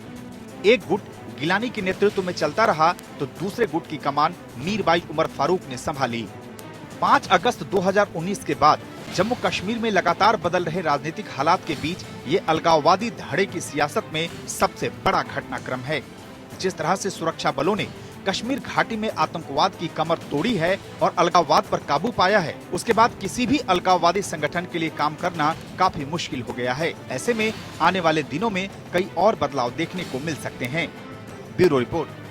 [SPEAKER 9] एक गुट गिलानी के नेतृत्व में चलता रहा तो दूसरे गुट की कमान मीरबाई उमर फारूक ने संभाली। 5 अगस्त 2019 के बाद जम्मू कश्मीर में लगातार बदल रहे राजनीतिक हालात के बीच ये अलगाववादी धड़े की सियासत में सबसे बड़ा घटनाक्रम है। जिस तरह से सुरक्षा बलों ने कश्मीर घाटी में आतंकवाद की कमर तोड़ी है और अलगाववाद पर काबू पाया है, उसके बाद किसी भी अलगाववादी संगठन के लिए काम करना काफी मुश्किल हो गया है। ऐसे में आने वाले दिनों में कई और बदलाव देखने को मिल सकते हैं। Bureau report.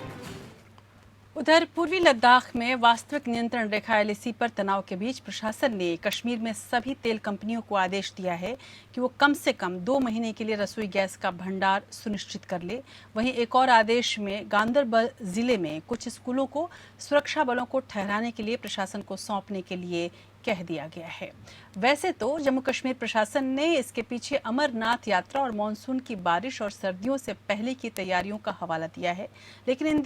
[SPEAKER 1] उधर पूर्वी लद्दाख में वास्तविक नियंत्रण रेखा LAC पर तनाव के बीच प्रशासन ने कश्मीर में सभी तेल कंपनियों को आदेश दिया है कि वो कम से कम 2 महीने के लिए रसोई गैस का भंडार सुनिश्चित कर ले। वहीं एक और आदेश में गांदरबल जिले में कुछ स्कूलों को सुरक्षा बलों को ठहराने के लिए प्रशासन को सौंपने के लिए कह दिया गया है। वैसे तो जम्मू कश्मीर प्रशासन ने इसके पीछे अमरनाथ यात्रा और मानसून की बारिश और सर्दियों से पहले की तैयारियों का हवाला दिया है, लेकिन इन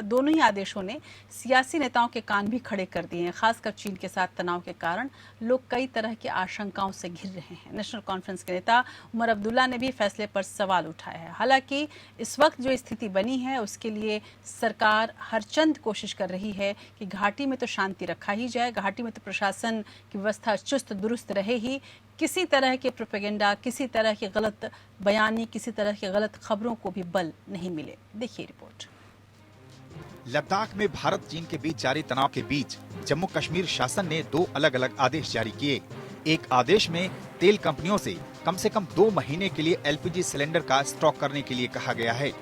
[SPEAKER 1] दोनों ही आदेशों ने सियासी नेताओं के कान भी खड़े कर दिए हैं। खासकर चीन के साथ तनाव के कारण लोग कई तरह की आशंकाओं से घिर रहे हैं। नेशनल कॉन्फ्रेंस के नेता उमर अब्दुल्ला ने भी फैसले पर सवाल उठाया है। हालांकि इस वक्त जो स्थिति बनी है उसके लिए सरकार हरचंद कोशिश कर रही है कि घाटी में तो शांति रखा ही जाए, घाटी में तो प्रशासन की व्यवस्था चुस्त दुरुस्त रहे ही, किसी तरह के प्रोपेगेंडा, किसी तरह की गलत बयानी, किसी तरह की गलत खबरों को भी बल नहीं मिले। देखिए रिपोर्ट।
[SPEAKER 9] लद्दाख में भारत चीन के बीच जारी तनाव के बीच जम्मू कश्मीर शासन ने 2 अलग अलग आदेश जारी किए। एक आदेश में तेल कंपनियों से कम से कम 2 महीने के लिए LPG सिलेंडर का स्टॉक करने के लिए कहा गया है।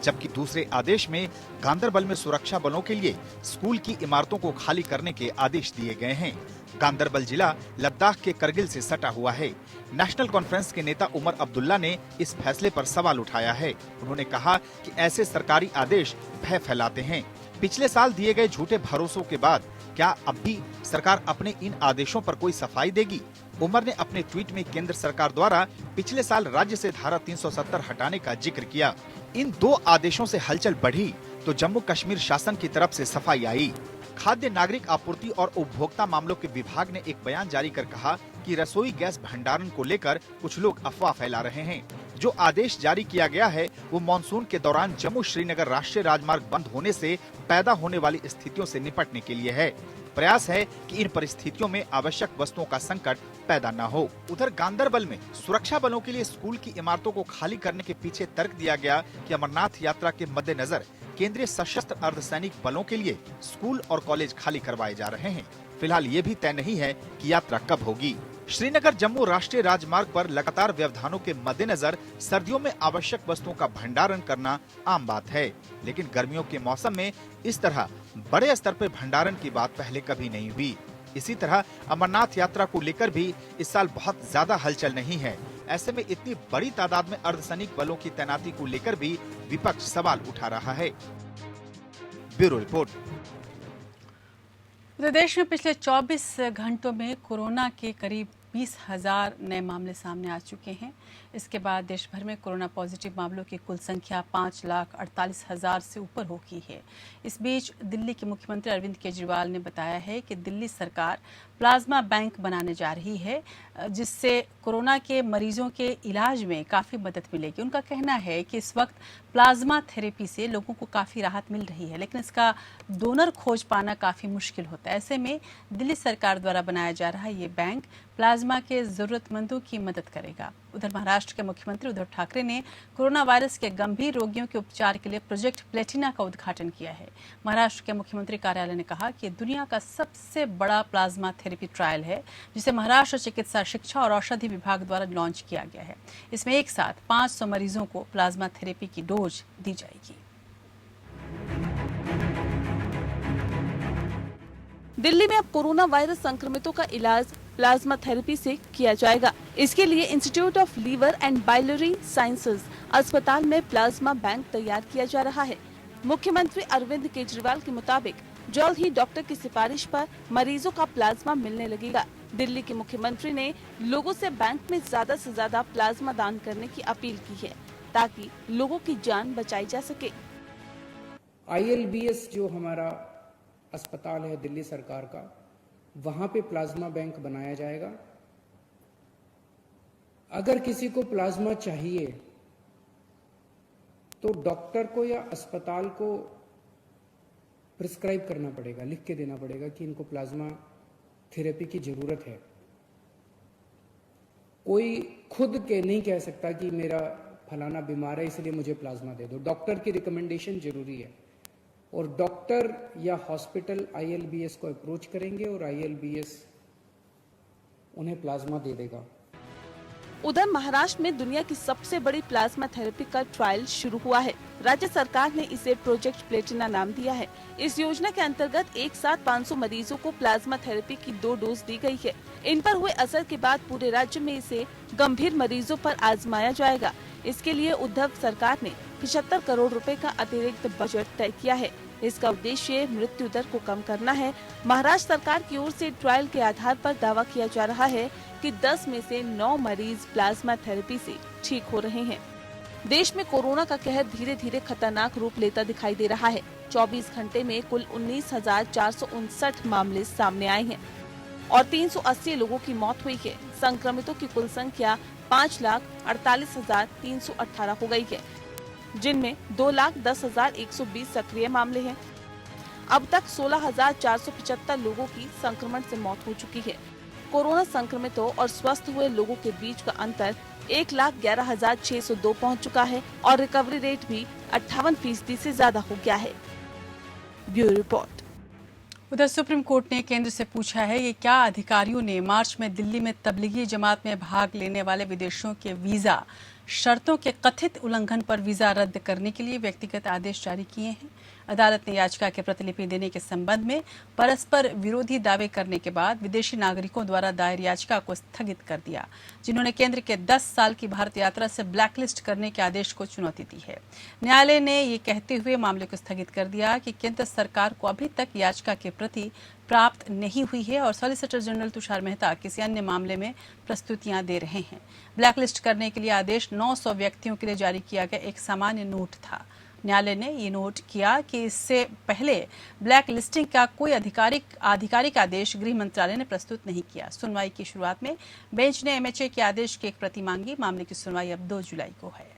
[SPEAKER 9] जबकि दूसरे आदेश में गांदरबल में सुरक्षा बलों के लिए स्कूल की इमारतों को खाली करने के आदेश दिए गए हैं। गांदरबल जिला लद्दाख के करगिल से सटा हुआ है। नेशनल कॉन्फ्रेंस के नेता उमर अब्दुल्ला ने इस फैसले पर सवाल उठाया है। उन्होंने कहा कि ऐसे सरकारी आदेश भय फैलाते हैं। पिछले साल दिए गए झूठे भरोसों के बाद क्या अब भी सरकार अपने इन आदेशों पर कोई सफाई देगी? उमर ने अपने ट्वीट में केंद्र सरकार द्वारा पिछले साल राज्य से धारा 370 हटाने का जिक्र किया। इन 2 आदेशों से हलचल बढ़ी तो जम्मू कश्मीर शासन की तरफ से सफाई आई। खाद्य नागरिक आपूर्ति और उपभोक्ता मामलों के विभाग ने एक बयान जारी कर कहा कि रसोई गैस भंडारण को लेकर कुछ लोग अफवाह फैला रहे हैं। जो आदेश जारी किया गया है वो मानसून के दौरान जम्मू श्रीनगर राष्ट्रीय राजमार्ग बंद होने से पैदा होने वाली स्थितियों से निपटने के लिए है। प्रयास है कि इन परिस्थितियों में आवश्यक वस्तुओं का संकट पैदा न हो। उधर गांदरबल में सुरक्षा बलों के लिए स्कूल की इमारतों को खाली करने के पीछे तर्क दिया गया कि अमरनाथ यात्रा के मद्देनजर केंद्रीय सशस्त्र अर्धसैनिक बलों के लिए स्कूल और कॉलेज खाली करवाए जा रहे हैं। फिलहाल ये भी तय नहीं है कि यात्रा कब होगी। श्रीनगर जम्मू राष्ट्रीय राजमार्ग पर लगातार व्यवधानों के मद्देनजर सर्दियों में आवश्यक वस्तुओं का भंडारण करना आम बात है, लेकिन गर्मियों के मौसम में इस तरह बड़े स्तर पर भंडारण की बात पहले कभी नहीं हुई। इसी तरह अमरनाथ यात्रा को लेकर भी इस साल बहुत ज्यादा हलचल नहीं है। ऐसे में इतनी बड़ी तादाद में अर्धसैनिक बलों की तैनाती को लेकर भी विपक्ष सवाल उठा रहा है। Bureau report.
[SPEAKER 1] उत्तर प्रदेश में पिछले 24 घंटों में कोरोना के करीब 20,000 नए मामले सामने आ चुके हैं। इसके बाद देश भर में कोरोना पॉजिटिव मामलों की कुल संख्या 5,48,000 से ऊपर हो गई है। इस बीच दिल्ली के मुख्यमंत्री अरविंद केजरीवाल ने बताया है कि दिल्ली सरकार प्लाज्मा बैंक बनाने जा रही है, जिससे कोरोना के मरीजों के इलाज में काफ़ी मदद मिलेगी। उनका कहना है कि इस वक्त प्लाज्मा थेरेपी से लोगों को काफ़ी राहत मिल रही है, लेकिन इसका डोनर खोज पाना काफ़ी मुश्किल होता है। ऐसे में दिल्ली सरकार द्वारा बनाया जा रहा ये बैंक प्लाज्मा के ज़रूरतमंदों की मदद करेगा। उधर महाराष्ट्र के मुख्यमंत्री उद्धव ठाकरे ने कोरोना वायरस के गंभीर रोगियों के उपचार के लिए प्रोजेक्ट प्लेटिना का उद्घाटन किया है। महाराष्ट्र के मुख्यमंत्री कार्यालय ने कहा कि दुनिया का सबसे बड़ा प्लाज्मा थेरेपी ट्रायल है, जिसे महाराष्ट्र चिकित्सा शिक्षा और औषधि विभाग द्वारा लॉन्च किया गया है। इसमें एक साथ 500 मरीजों को प्लाज्मा थेरेपी की डोज दी जाएगी।
[SPEAKER 8] दिल्ली में अब कोरोना वायरस संक्रमितों का इलाज प्लाज्मा थेरेपी से किया जाएगा। इसके लिए institute of liver and biliary sciences अस्पताल में प्लाज्मा बैंक तैयार किया जा रहा है। मुख्यमंत्री अरविंद केजरीवाल के मुताबिक जल्द ही डॉक्टर की सिफारिश पर मरीजों का प्लाज्मा मिलने लगेगा। दिल्ली के मुख्यमंत्री ने लोगों से बैंक में ज्यादा से ज्यादा प्लाज्मा दान करने की अपील की है, ताकि लोगों की जान बचाई जा सके।
[SPEAKER 10] ILBS जो हमारा अस्पताल है दिल्ली सरकार का, वहां पे प्लाज्मा बैंक बनाया जाएगा। अगर किसी को प्लाज्मा चाहिए तो डॉक्टर को या अस्पताल को प्रिस्क्राइब करना पड़ेगा, लिख के देना पड़ेगा कि इनको प्लाज्मा थेरेपी की जरूरत है। कोई खुद के नहीं कह सकता कि मेरा फलाना बीमार है इसलिए मुझे प्लाज्मा दे दो। डॉक्टर की रिकमेंडेशन जरूरी है, और डॉक्टर या हॉस्पिटल ILBS को अप्रोच करेंगे और ILBS उन्हें प्लाज्मा दे देगा।
[SPEAKER 8] उधर महाराष्ट्र में दुनिया की सबसे बड़ी प्लाज्मा थेरेपी का ट्रायल शुरू हुआ है। राज्य सरकार ने इसे प्रोजेक्ट प्लेटिना नाम दिया है। इस योजना के अंतर्गत एक साथ 500 मरीजों को प्लाज्मा थेरेपी की 2 डोज दी गई है। इन पर हुए असर के बाद पूरे राज्य में इसे गंभीर मरीजों पर आजमाया जाएगा। इसके लिए उद्धव सरकार ने 75 करोड़ रुपए का अतिरिक्त बजट तय किया है। इसका उद्देश्य मृत्यु दर को कम करना है। महाराष्ट्र सरकार की ओर से ट्रायल के आधार पर दावा किया जा रहा है कि 10 में से 9 मरीज प्लाज्मा थेरेपी से ठीक हो रहे हैं। देश में कोरोना का कहर धीरे धीरे खतरनाक रूप लेता दिखाई दे रहा है। 24 घंटे में कुल 19,459 मामले सामने आए हैं और 380 लोगों की मौत हुई है। संक्रमितों की कुल संख्या 5,48,318 हो गई है, जिनमें 2,10,120 सक्रिय मामले हैं। अब तक 16,475 लोगों की संक्रमण से मौत हो चुकी है। कोरोना संक्रमितों और स्वस्थ हुए लोगों के बीच का अंतर 1,11,602 पहुंच चुका है और रिकवरी रेट भी 58% से ज्यादा हो गया है। Bureau report.
[SPEAKER 1] उधर सुप्रीम कोर्ट ने केंद्र से पूछा है कि क्या अधिकारियों ने मार्च में दिल्ली में तबलीगी जमात में भाग लेने वाले विदेशियों के वीजा शर्तों के कथित उल्लंघन पर वीजा रद्द करने के लिए व्यक्तिगत आदेश जारी किए हैं। अदालत ने याचिका की प्रतिलिपि देने के संबंध में परस्पर विरोधी दावे करने के बाद विदेशी नागरिकों द्वारा दायर याचिका को स्थगित कर दिया, जिन्होंने केंद्र के 10 साल की भारत यात्रा से ब्लैकलिस्ट करने के आदेश को चुनौती दी है। न्यायालय ने ये कहते हुए मामले को स्थगित कर दिया कि केंद्र सरकार को अभी तक याचिका की प्रति प्राप्त नहीं हुई है और सॉलिसिटर जनरल तुषार मेहता किसी अन्य मामले में प्रस्तुतियां दे रहे हैं। ब्लैकलिस्ट करने के लिए आदेश 900 व्यक्तियों के लिए जारी किया गया एक सामान्य नोट था। न्यायालय ने ये नोट किया कि इससे पहले ब्लैक लिस्टिंग का कोई आधिकारिक आदेश गृह मंत्रालय ने प्रस्तुत नहीं किया। सुनवाई की शुरुआत में बेंच ने एमएचए के आदेश की एक प्रति मांगी। मामले की सुनवाई अब 2 जुलाई को है।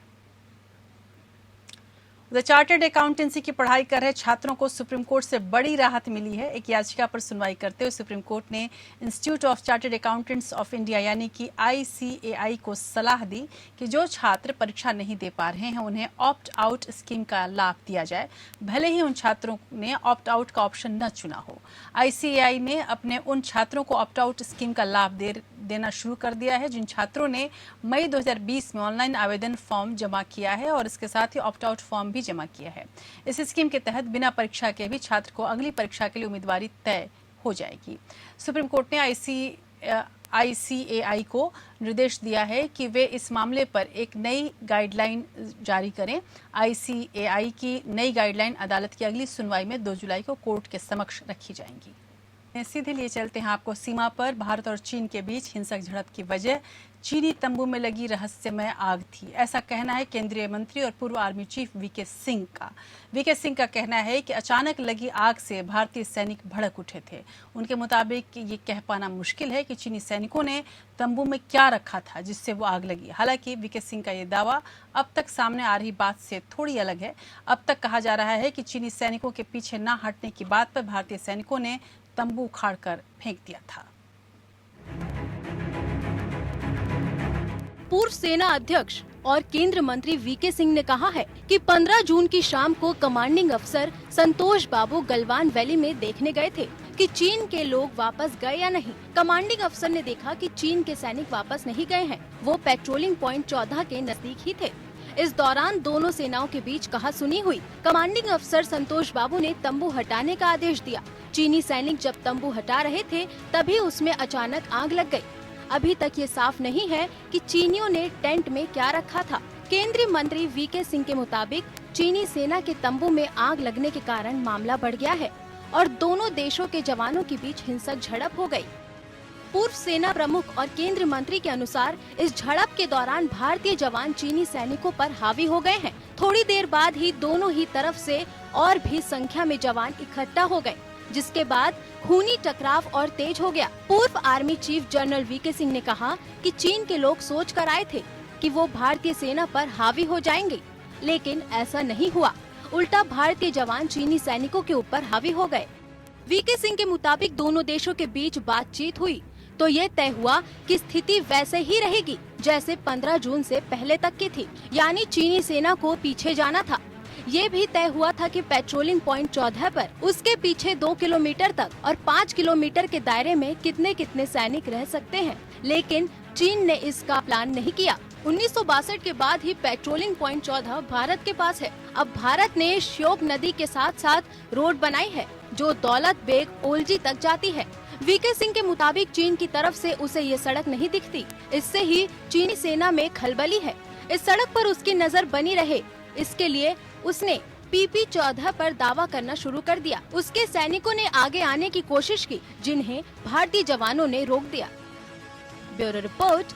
[SPEAKER 1] चार्टर्ड अकाउंटेंसी की पढ़ाई कर रहे छात्रों को सुप्रीम कोर्ट से बड़ी राहत मिली है। एक याचिका पर सुनवाई करते हुए सुप्रीम कोर्ट ने institute of chartered accountants of India यानी कि ICAI को सलाह दी कि जो छात्र परीक्षा नहीं दे पा रहे हैं उन्हें ऑप्ट आउट स्कीम का लाभ दिया जाए, भले ही उन छात्रों ने ऑप्ट आउट का ऑप्शन न चुना हो। ICAI ने अपने उन छात्रों को ऑप्ट आउट स्कीम का लाभ देना शुरू कर दिया है जिन छात्रों ने मई 2020 में ऑनलाइन आवेदन फॉर्म जमा किया है और इसके साथ ही ऑप्ट आउट फॉर्म भी जमा किया है। इस स्कीम के तहत बिना परीक्षा के भी छात्र को अगली परीक्षा के लिए उम्मीदवारी तय हो जाएगी। सुप्रीम कोर्ट ने ICAI को निर्देश दिया है कि वे इस मामले पर एक नई गाइडलाइन जारी करें। ICAI की नई गाइडलाइन अदालत की अगली सुनवाई में 2 जुलाई को कोर्ट के समक्ष रखी जाएंगी। सीधे लिए चलते हैं आपको सीमा पर। भारत और चीन के बीच हिंसक झड़प की वजह चीनी तंबू में लगी रहस्यमय आग थी, ऐसा कहना है केंद्रीय मंत्री और पूर्व आर्मी चीफ वीके सिंह का। वीके सिंह का कहना है कि अचानक लगी आग से भारतीय सैनिक भड़क उठे थे। उनके मुताबिक ये कह पाना मुश्किल है कि चीनी सैनिकों ने तंबू में क्या रखा था जिससे वो आग लगी। हालांकि वीके सिंह का ये दावा अब तक सामने आ रही बात से थोड़ी अलग है। अब तक कहा जा रहा है कि चीनी सैनिकों के पीछे न हटने की बात पर भारतीय सैनिकों ने तंबू उखाड़कर फेंक दिया था।
[SPEAKER 11] पूर्व सेना अध्यक्ष और केंद्र मंत्री वीके सिंह ने कहा है कि 15 जून की शाम को कमांडिंग अफसर संतोष बाबू गलवान वैली में देखने गए थे कि चीन के लोग वापस गए या नहीं। कमांडिंग अफसर ने देखा कि चीन के सैनिक वापस नहीं गए हैं, वो पेट्रोलिंग पॉइंट 14 के नजदीक ही थे। इस दौरान दोनों सेनाओं के बीच कहासुनी हुई। कमांडिंग अफसर संतोष बाबू ने तंबू हटाने का आदेश दिया। चीनी सैनिक जब तंबू हटा रहे थे तभी उसमें अचानक आग लग गई। अभी तक ये साफ नहीं है कि चीनियों ने टेंट में क्या रखा था। केंद्रीय मंत्री वीके सिंह के मुताबिक चीनी सेना के तंबू में आग लगने के कारण मामला बढ़ गया है और दोनों देशों के जवानों के बीच हिंसक झड़प हो गई। पूर्व सेना प्रमुख और केंद्रीय मंत्री के अनुसार इस झड़प के दौरान भारतीय जवान चीनी सैनिकों पर हावी हो गए हैं। थोड़ी देर बाद ही दोनों ही तरफ से और भी संख्या में जवान इकट्ठा हो गए, जिसके बाद खूनी टकराव और तेज हो गया। पूर्व army chief general VK Singh ने कहा कि चीन के लोग सोच कर आए थे कि वो भारतीय सेना पर हावी हो जाएंगे, लेकिन ऐसा नहीं हुआ। उल्टा भारतीय जवान चीनी सैनिकों के ऊपर हावी हो गए। वीके सिंह के मुताबिक दोनों देशों के बीच बातचीत हुई तो ये तय हुआ कि स्थिति वैसे ही रहेगी जैसे 15 जून से पहले तक की थी, यानी चीनी सेना को पीछे जाना था। ये भी तय हुआ था कि पेट्रोलिंग पॉइंट 14 पर उसके पीछे 2 किलोमीटर तक और 5 किलोमीटर के दायरे में कितने कितने सैनिक रह सकते हैं, लेकिन चीन ने इसका प्लान नहीं किया। 1962 के बाद ही पेट्रोलिंग पॉइंट 14 भारत के पास है। अब भारत ने श्योक नदी के साथ साथ रोड बनाई है जो दौलत बेग ओल्जी तक जाती है। वीके सिंह के मुताबिक चीन की तरफ से उसे ये सड़क नहीं दिखती, इससे ही चीनी सेना में खलबली है। इस सड़क पर उसकी नजर बनी रहे, इसके लिए उसने PP 14 पर दावा करना शुरू कर दिया। उसके सैनिकों ने आगे आने की कोशिश की, जिन्हें भारतीय जवानों ने रोक दिया। Bureau report.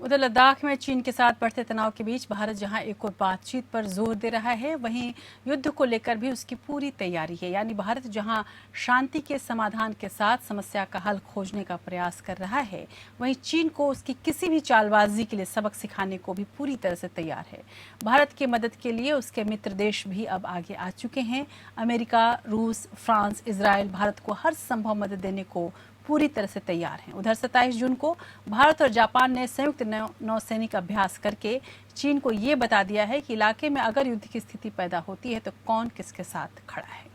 [SPEAKER 1] उधर लद्दाख में चीन के साथ बढ़ते तनाव के बीच भारत जहां एक और बातचीत पर जोर दे रहा है, वहीं युद्ध को लेकर भी उसकी पूरी तैयारी है। यानी भारत जहां शांति के समाधान के साथ समस्या का हल खोजने का प्रयास कर रहा है, वहीं चीन को उसकी किसी भी चालबाजी के लिए सबक सिखाने को भी पूरी तरह से तैयार है। भारत की मदद के लिए उसके मित्र देश भी अब आगे आ चुके हैं। अमेरिका, रूस, फ्रांस, इजराइल भारत को हर संभव मदद देने को पूरी तरह से तैयार हैं। उधर 27 जून को भारत और जापान ने संयुक्त नौसैनिक अभ्यास करके चीन को ये बता दिया है कि इलाके में अगर युद्ध की स्थिति पैदा होती है तो कौन किसके साथ खड़ा है।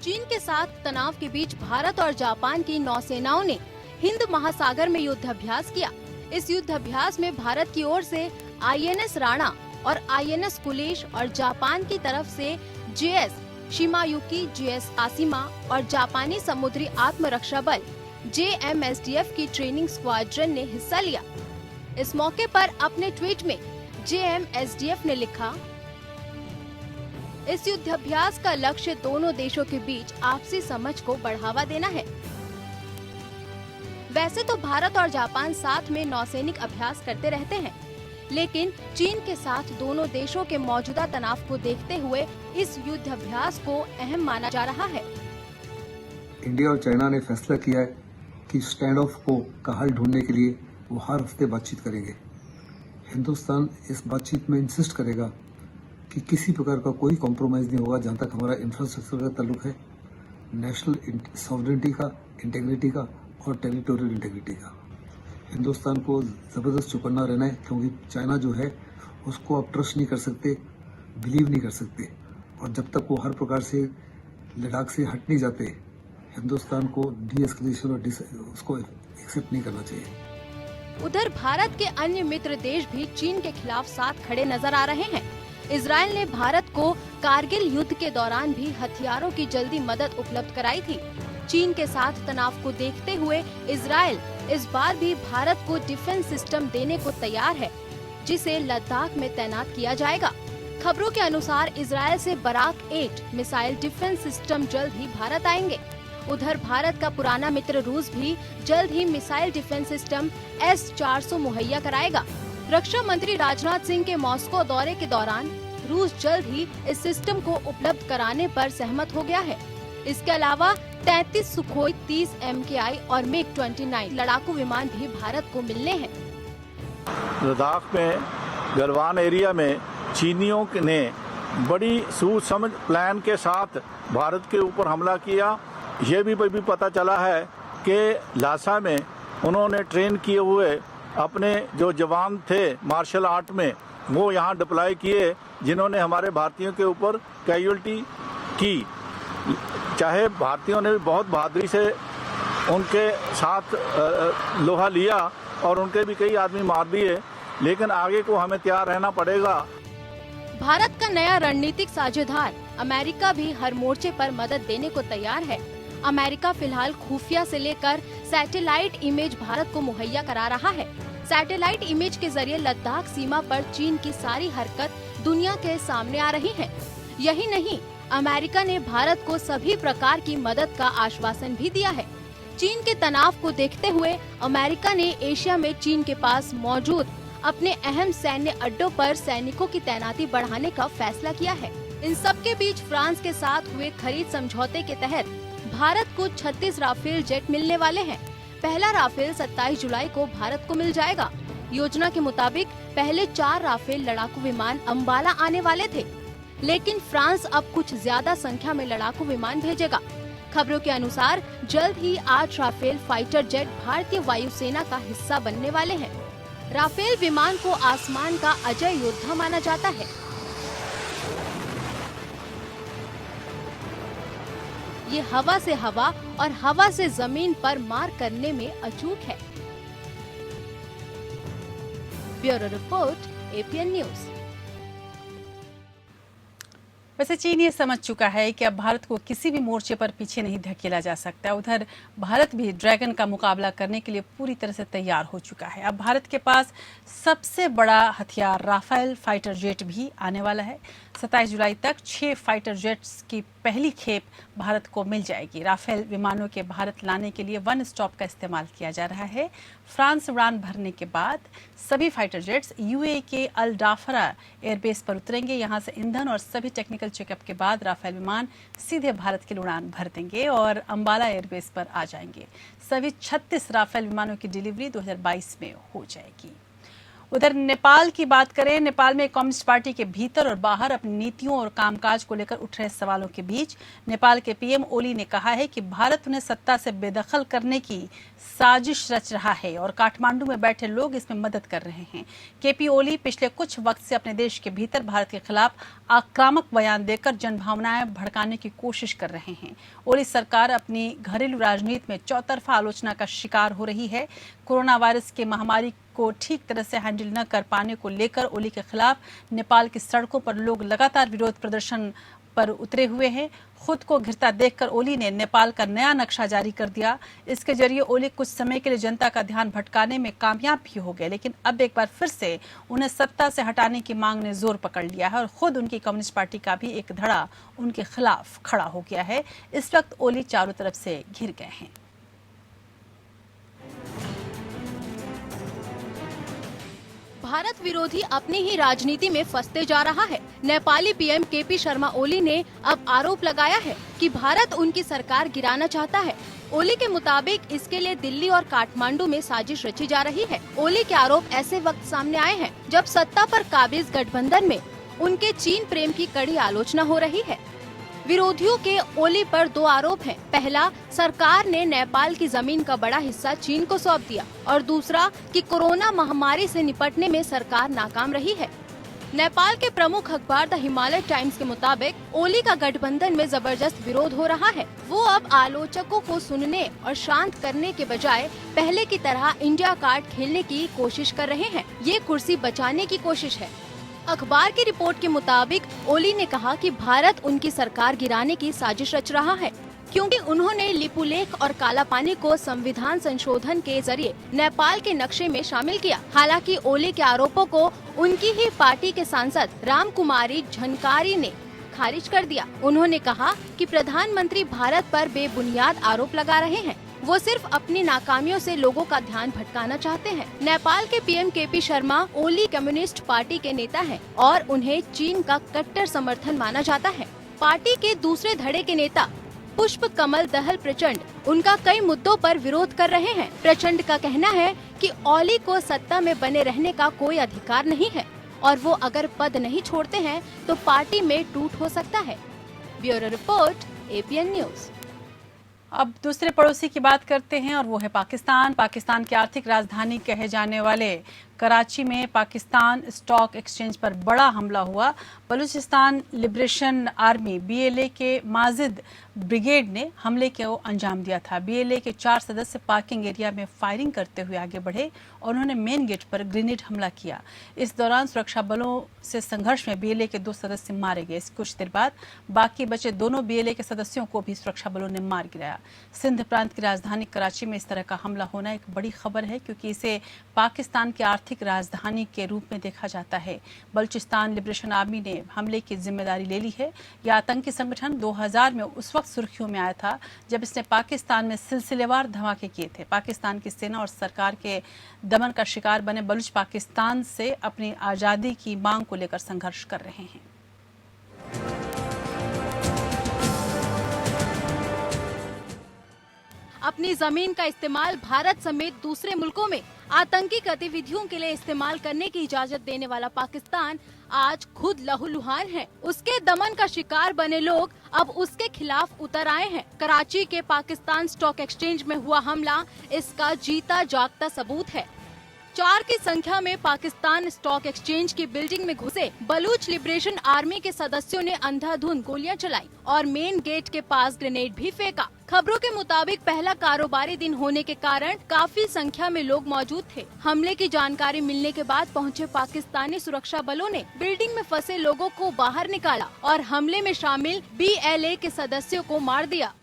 [SPEAKER 11] चीन के साथ तनाव के बीच भारत और जापान की नौसेनाओं ने हिंद महासागर में युद्धाभ्यास किया। इस युद्धाभ्यास में भारत की ओर से INS राणा और INS कुलेश और जापान की तरफ से JS शिमायुकी, JS आसिमा और जापानी समुद्री आत्मरक्षा बल JMSDF की ट्रेनिंग स्क्वाड्रन ने हिस्सा लिया। इस मौके पर अपने ट्वीट में JMSDF ने लिखा, इस युद्धाभ्यास का लक्ष्य दोनों देशों के बीच आपसी समझ को बढ़ावा देना है। वैसे तो भारत और जापान साथ में नौसैनिक अभ्यास करते रहते हैं, लेकिन चीन के साथ दोनों देशों के मौजूदा तनाव को देखते हुए इस युद्धाभ्यास को अहम माना जा रहा है।
[SPEAKER 12] इंडिया और चाइना ने फैसला किया है कि स्टैंड ऑफ का हल ढूंढने के लिए वो हर हफ्ते बातचीत करेंगे। हिंदुस्तान इस बातचीत में इंसिस्ट करेगा कि किसी प्रकार का कोई कॉम्प्रोमाइज नहीं होगा जहां तक हमारा इंफ्रास्ट्रक्चर का ताल्लुक है, नेशनल सॉवरेनिटी का, इंटेग्रिटी का और टेरिटोरियल इंटेग्रिटी का। हिंदुस्तान को जबरदस्त चौकन्ना रहना है, क्योंकि चाइना जो है उसको आप ट्रस्ट नहीं कर सकते, बिलीव नहीं कर सकते, और जब तक वो हर प्रकार से लद्दाख से हट नहीं जाते, हिंदुस्तान को डी-एस्केलेशन और उसको एक्सेप्ट नहीं करना चाहिए।
[SPEAKER 11] उधर भारत के अन्य मित्र देश भी चीन के खिलाफ साथ खड़े नजर आ रहे हैं। इजरायल ने भारत को कारगिल युद्ध के दौरान भी हथियारों की जल्दी मदद उपलब्ध कराई थी। चीन के साथ तनाव को देखते हुए इजरायल इस बार भी भारत को डिफेंस सिस्टम देने को तैयार है, जिसे लद्दाख में तैनात किया जाएगा। खबरों के अनुसार इजरायल से बराक 8 मिसाइल डिफेंस सिस्टम जल्द ही भारत आएंगे। उधर भारत का पुराना मित्र रूस भी जल्द ही मिसाइल डिफेंस सिस्टम S-400 मुहैया कराएगा। रक्षा मंत्री राजनाथ सिंह के मॉस्को दौरे के दौरान रूस जल्द ही इस सिस्टम को उपलब्ध कराने पर सहमत हो गया है। इसके अलावा 33 सुखोई 30 MKI और MiG-29 लड़ाकू विमान भी भारत को मिलने हैं।
[SPEAKER 13] लद्दाख में गलवान एरिया में चीनियों ने बड़ी सूझ समझ प्लान के साथ भारत के ऊपर हमला किया। ये भी पता चला है कि लासा में उन्होंने ट्रेन किए हुए अपने जो जवान थे मार्शल आर्ट में, वो यहाँ डिप्लॉय किए, जिन्होंने हमारे भारतीयों के ऊपर कैजुअल्टी की। चाहे भारतीयों ने भी बहुत बहादुरी से उनके साथ लोहा लिया और उनके भी कई आदमी मार दिए, लेकिन आगे को हमें तैयार रहना पड़ेगा।
[SPEAKER 11] भारत का नया रणनीतिक साझेदार अमेरिका भी हर मोर्चे पर मदद देने को तैयार है। अमेरिका फिलहाल खुफिया से लेकर सैटेलाइट इमेज भारत को मुहैया करा रहा है। सैटेलाइट इमेज के जरिए लद्दाख सीमा पर चीन की सारी हरकत दुनिया के सामने आ रही है। यही नहीं, अमेरिका ने भारत को सभी प्रकार की मदद का आश्वासन भी दिया है। चीन के तनाव को देखते हुए अमेरिका ने एशिया में चीन के पास मौजूद अपने अहम सैन्य अड्डों पर सैनिकों की तैनाती बढ़ाने का फैसला किया है। इन सब के बीच फ्रांस के साथ हुए खरीद समझौते के तहत भारत को 36 राफेल जेट मिलने वाले हैं। पहला राफेल 27 जुलाई को भारत को मिल जाएगा। योजना के मुताबिक पहले 4 राफेल लड़ाकू विमान अंबाला आने वाले थे, लेकिन फ्रांस अब कुछ ज्यादा संख्या में लड़ाकू विमान भेजेगा। खबरों के अनुसार जल्द ही 8 राफेल फाइटर जेट भारतीय वायुसेना का हिस्सा बनने वाले हैं। राफेल विमान को आसमान का अजय योद्धा माना जाता है। ये हवा से हवा और हवा से जमीन पर मार करने में अचूक है। Bureau report, APN news.
[SPEAKER 1] वैसे चीन ये समझ चुका है कि अब भारत को किसी भी मोर्चे पर पीछे नहीं धकेला जा सकता। उधर भारत भी ड्रैगन का मुकाबला करने के लिए पूरी तरह से तैयार हो चुका है। अब भारत के पास सबसे बड़ा हथियार राफेल फाइटर जेट भी आने वाला है। 27 जुलाई तक 6 फाइटर जेट्स की पहली खेप भारत को मिल जाएगी। राफेल विमानों के भारत लाने के लिए 1 स्टॉप का इस्तेमाल किया जा रहा है। फ्रांस उड़ान भरने के बाद सभी फाइटर जेट्स UAE के अल डाफरा एयरबेस पर उतरेंगे। यहां से ईंधन और सभी टेक्निकल चेकअप के बाद राफेल विमान सीधे भारत के लिए उड़ान भर देंगे और अंबाला एयरबेस पर आ जाएंगे। सभी 36 राफेल विमानों की डिलीवरी 2022 में हो जाएगी। उधर नेपाल की बात करें, नेपाल में कम्युनिस्ट पार्टी के भीतर और बाहर अपनी नीतियों और कामकाज को लेकर उठ रहे सवालों के बीच नेपाल के पीएम ओली ने कहा है कि भारत उन्हें सत्ता से बेदखल करने की साजिश रच रहा है और काठमांडू में बैठे लोग इसमें मदद कर रहे हैं। केपी ओली पिछले कुछ वक्त से अपने देश के भीतर भारत के खिलाफ आक्रामक बयान देकर जनभावनाएं भड़काने की कोशिश कर रहे हैं। ओली सरकार अपनी घरेलू राजनीति में चौतरफा आलोचना का शिकार हो रही है। कोरोना वायरस की महामारी को ठीक तरह से हैंडल न कर पाने को लेकर ओली के खिलाफ नेपाल की सड़कों पर लोग लगातार विरोध प्रदर्शन पर उतरे हुए हैं। खुद को घिरता देखकर ओली ने नेपाल का नया नक्शा जारी कर दिया। इसके जरिए ओली कुछ समय के लिए जनता का ध्यान भटकाने में कामयाब भी हो गए, लेकिन अब एक बार फिर से उन्हें सत्ता से हटाने की मांग ने जोर पकड़ लिया है और खुद उनकी कम्युनिस्ट पार्टी का भी एक धड़ा उनके खिलाफ खड़ा हो गया है। इस वक्त ओली चारों तरफ से घिर गए हैं।
[SPEAKER 11] भारत विरोधी अपनी ही राजनीति में फंसते जा रहा है। नेपाली पीएम केपी शर्मा ओली ने अब आरोप लगाया है कि भारत उनकी सरकार गिराना चाहता है। ओली के मुताबिक इसके लिए दिल्ली और काठमांडू में साजिश रची जा रही है। ओली के आरोप ऐसे वक्त सामने आए हैं जब सत्ता पर काबिज गठबंधन में उनके चीन प्रेम की कड़ी आलोचना हो रही है। विरोधियों के ओली पर दो आरोप हैं। पहला, सरकार ने नेपाल की जमीन का बड़ा हिस्सा चीन को सौंप दिया और दूसरा कि कोरोना महामारी से निपटने में सरकार नाकाम रही है। नेपाल के प्रमुख अखबार द हिमालय टाइम्स के मुताबिक ओली का गठबंधन में जबरदस्त विरोध हो रहा है। वो अब आलोचकों को सुनने और शांत करने के बजाय पहले की तरह इंडिया कार्ड खेलने की कोशिश कर रहे हैं। ये कुर्सी बचाने की कोशिश है। अखबार की रिपोर्ट के मुताबिक ओली ने कहा कि भारत उनकी सरकार गिराने की साजिश रच रहा है, क्योंकि उन्होंने लिपुलेख और कालापानी को संविधान संशोधन के जरिए नेपाल के नक्शे में शामिल किया। हालांकि ओली के आरोपों को उनकी ही पार्टी के सांसद रामकुमारी झनकारी ने खारिज कर दिया। उन्होंने कहा कि प्रधानमंत्री भारत पर बेबुनियाद आरोप लगा रहे हैं। वो सिर्फ अपनी नाकामियों से लोगों का ध्यान भटकाना चाहते हैं। नेपाल के PM KP Sharma Oli communist party के नेता हैं और उन्हें चीन का कट्टर समर्थन माना जाता है। पार्टी के दूसरे धड़े के नेता पुष्प कमल दहल प्रचंड उनका कई मुद्दों पर विरोध कर रहे हैं। प्रचंड का कहना है कि ओली को सत्ता में बने रहने का कोई अधिकार नहीं है और वो अगर पद नहीं छोड़ते हैं तो पार्टी में टूट हो सकता है। Bureau report, APN news.
[SPEAKER 1] अब दूसरे पड़ोसी की बात करते हैं और वो है पाकिस्तान। पाकिस्तान की आर्थिक राजधानी कहे जाने वाले कराची में पाकिस्तान स्टॉक एक्सचेंज पर बड़ा हमला हुआ। बलूचिस्तान लिबरेशन आर्मी BLA के माजिद ब्रिगेड ने हमले को अंजाम दिया था। BLA के 4 सदस्य पार्किंग एरिया में फायरिंग करते हुए आगे बढ़े और उन्होंने मेन गेट पर ग्रेनेड हमला किया। इस दौरान सुरक्षा बलों से संघर्ष में BLA के 2 सदस्य मारे गए। कुछ देर बाद बाकी बचे दोनों BLA के सदस्यों को भी सुरक्षा बलों ने मार गिराया। सिंध प्रांत की राजधानी कराची में इस तरह का हमला होना एक बड़ी खबर है, क्योंकि इसे पाकिस्तान की आर्थिक राजधानी के रूप में देखा जाता है। बलूचिस्तान लिबरेशन आर्मी ने हमले की जिम्मेदारी ले ली है। यह आतंकी संगठन 2000 में उस वक्त सुर्खियों में आया था जब इसने पाकिस्तान में सिलसिलेवार धमाके किए थे। पाकिस्तान की सेना और सरकार के दमन का शिकार बने बलूच पाकिस्तान से अपनी आज़ादी की मांग को लेकर संघर्ष कर रहे हैं।
[SPEAKER 11] अपनी जमीन का इस्तेमाल भारत समेत दूसरे मुल्कों में आतंकी गतिविधियों के लिए इस्तेमाल करने की इजाजत देने वाला पाकिस्तान आज खुद लहूलुहान है। उसके दमन का शिकार बने लोग अब उसके खिलाफ उतर आए हैं। कराची के पाकिस्तान स्टॉक एक्सचेंज में हुआ हमला इसका जीता जागता सबूत है। 4 की संख्या में पाकिस्तान स्टॉक एक्सचेंज की बिल्डिंग में घुसे बलूच लिबरेशन आर्मी के सदस्यों ने अंधाधुंध गोलियां चलाई और मेन गेट के पास ग्रेनेड भी फेंका। खबरों के मुताबिक पहला कारोबारी दिन होने के कारण काफी संख्या में लोग मौजूद थे। हमले की जानकारी मिलने के बाद पहुंचे पाकिस्तानी सुरक्षा बलों ने बिल्डिंग में फंसे लोगों को बाहर निकाला और हमले में शामिल BLA के सदस्यों को मार दिया।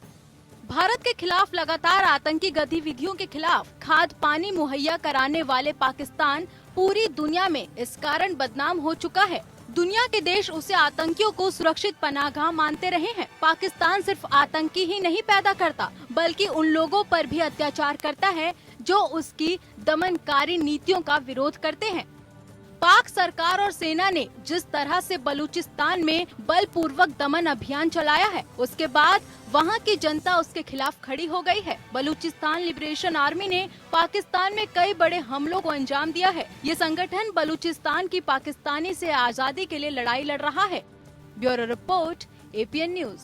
[SPEAKER 11] भारत के खिलाफ लगातार आतंकी गतिविधियों के खिलाफ खाद पानी मुहैया कराने वाले पाकिस्तान पूरी दुनिया में इस कारण बदनाम हो चुका है। दुनिया के देश उसे आतंकियों को सुरक्षित पनाहगाह मानते रहे हैं। पाकिस्तान सिर्फ आतंकी ही नहीं पैदा करता, बल्कि उन लोगों पर भी अत्याचार करता है जो उसकी दमनकारी नीतियों का विरोध करते हैं। पाक सरकार और सेना ने जिस तरह से बलूचिस्तान में बलपूर्वक दमन अभियान चलाया है, उसके बाद वहां की जनता उसके खिलाफ खड़ी हो गई है। बलूचिस्तान लिबरेशन आर्मी ने पाकिस्तान में कई बड़े हमलों को अंजाम दिया है। ये संगठन बलूचिस्तान की पाकिस्तानी से आजादी के लिए लड़ाई लड़ रहा है। Bureau report, APN news.